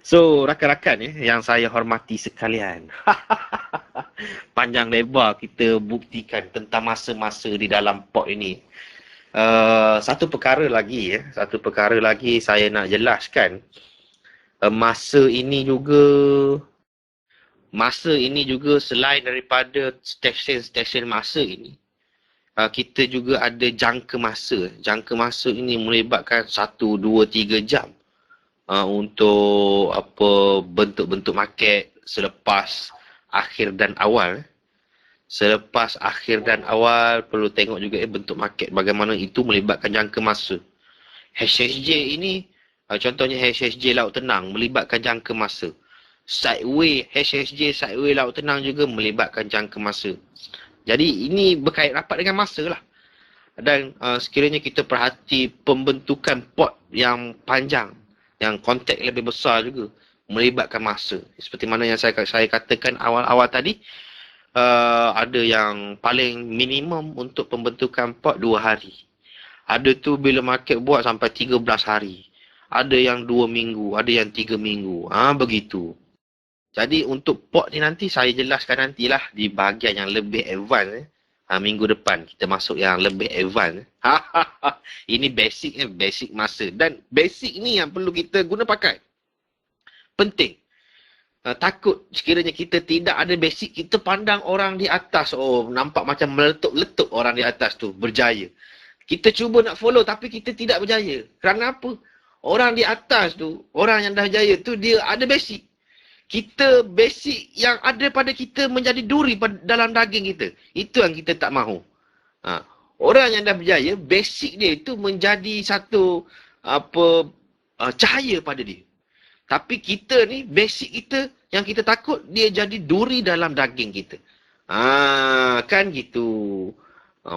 So, rakan-rakan yang saya hormati sekalian. Panjang lebar kita buktikan tentang masa-masa di dalam pot ini. Satu perkara lagi saya nak jelaskan. Masa ini juga selain daripada stesen masa ini, kita juga ada jangka masa. Jangka masa ini melibatkan 1, 2, 3 jam untuk bentuk-bentuk market selepas akhir dan awal. Selepas akhir dan awal perlu tengok juga bentuk market bagaimana itu melibatkan jangka masa. HSJ ini, contohnya HSJ Laut Tenang melibatkan jangka masa. HSJ sideway Laut Tenang juga melibatkan jangka masa. Jadi ini berkait rapat dengan masa lah. Dan sekiranya kita perhati pembentukan pot yang panjang, yang kontak lebih besar juga, melibatkan masa. Seperti mana yang saya katakan awal-awal tadi, ada yang paling minimum untuk pembentukan pot 2 hari. Ada tu bila market buat sampai 13 hari. Ada yang 2 minggu, ada yang 3 minggu. Begitu. Jadi untuk pot ni nanti saya jelaskan nantilah di bahagian yang lebih advance. Minggu depan kita masuk yang lebih advance. Ini basic masa. Dan basic ni yang perlu kita guna pakai. Penting. Takut sekiranya kita tidak ada basic, kita pandang orang di atas. Nampak macam meletup-letup orang di atas tu, berjaya. Kita cuba nak follow tapi kita tidak berjaya. Kerana apa? Orang di atas tu, orang yang dah berjaya tu, dia ada basic. Basic yang ada pada kita menjadi duri dalam daging kita. Itu yang kita tak mahu. Orang yang dah berjaya, basic dia itu menjadi satu cahaya pada dia. Tapi kita ni, basic kita yang kita takut, dia jadi duri dalam daging kita. Kan gitu.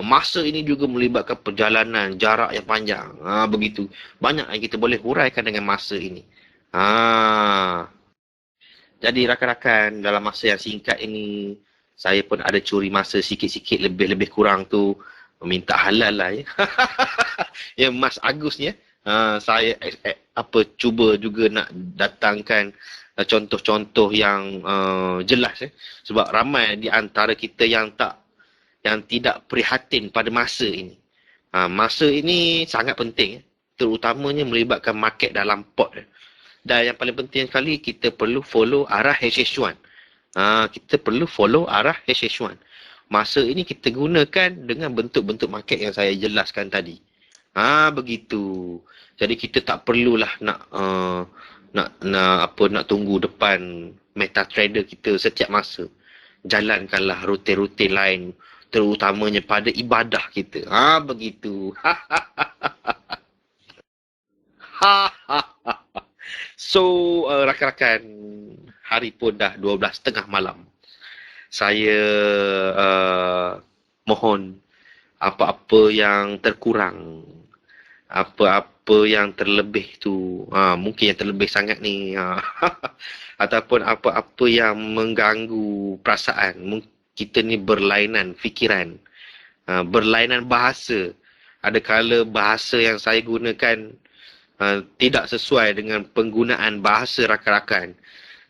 Masa ini juga melibatkan perjalanan, jarak yang panjang. Begitu. Banyak yang kita boleh huraikan dengan masa ini. Jadi rakan-rakan, dalam masa yang singkat ini, saya pun ada curi masa sikit-sikit, lebih-lebih kurang tu, minta halal lah ya. Ya, Mas Agus ni saya cuba juga nak datangkan contoh-contoh yang jelas sebab ramai di antara kita yang tidak prihatin pada masa ini. Masa ini sangat penting, terutamanya melibatkan market dalam pot. Dan yang paling penting sekali, kita perlu follow arah HSJ1. Kita perlu follow arah HSJ1. Masa ini kita gunakan dengan bentuk-bentuk market yang saya jelaskan tadi. Begitu. Jadi kita tak perlulah nak tunggu depan MetaTrader kita setiap masa. Jalankanlah rutin-rutin lain, terutamanya pada ibadah kita. Begitu. So, rakan-rakan, hari pun dah 12.30 malam. Saya mohon apa-apa yang terkurang, apa-apa yang terlebih tu, mungkin yang terlebih sangat ni, ataupun apa-apa yang mengganggu perasaan. Kita ni berlainan fikiran, berlainan bahasa. Adakala bahasa yang saya gunakan tidak sesuai dengan penggunaan bahasa rakan-rakan.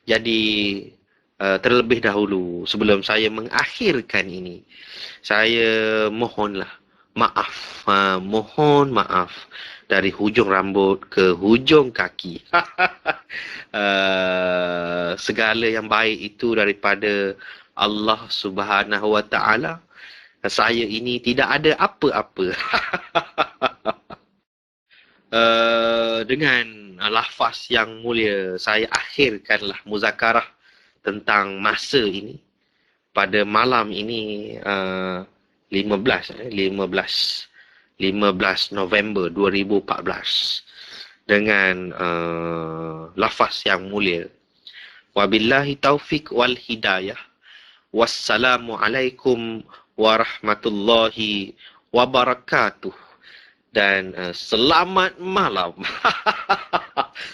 Jadi terlebih dahulu sebelum saya mengakhirkan ini, saya mohonlah maaf, mohon maaf dari hujung rambut ke hujung kaki. Segala yang baik itu daripada Allah Subhanahu Wa Taala. Saya ini tidak ada apa-apa. Dengan lafaz yang mulia, saya akhirkanlah muzakarah tentang masa ini pada malam ini, 15 November 2014 dengan lafaz yang mulia. Wabillahi taufik wal hidayah. Wassalamualaikum warahmatullahi wabarakatuh. Dan selamat malam.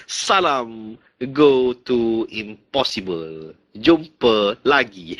Salam go to impossible. Jumpa lagi.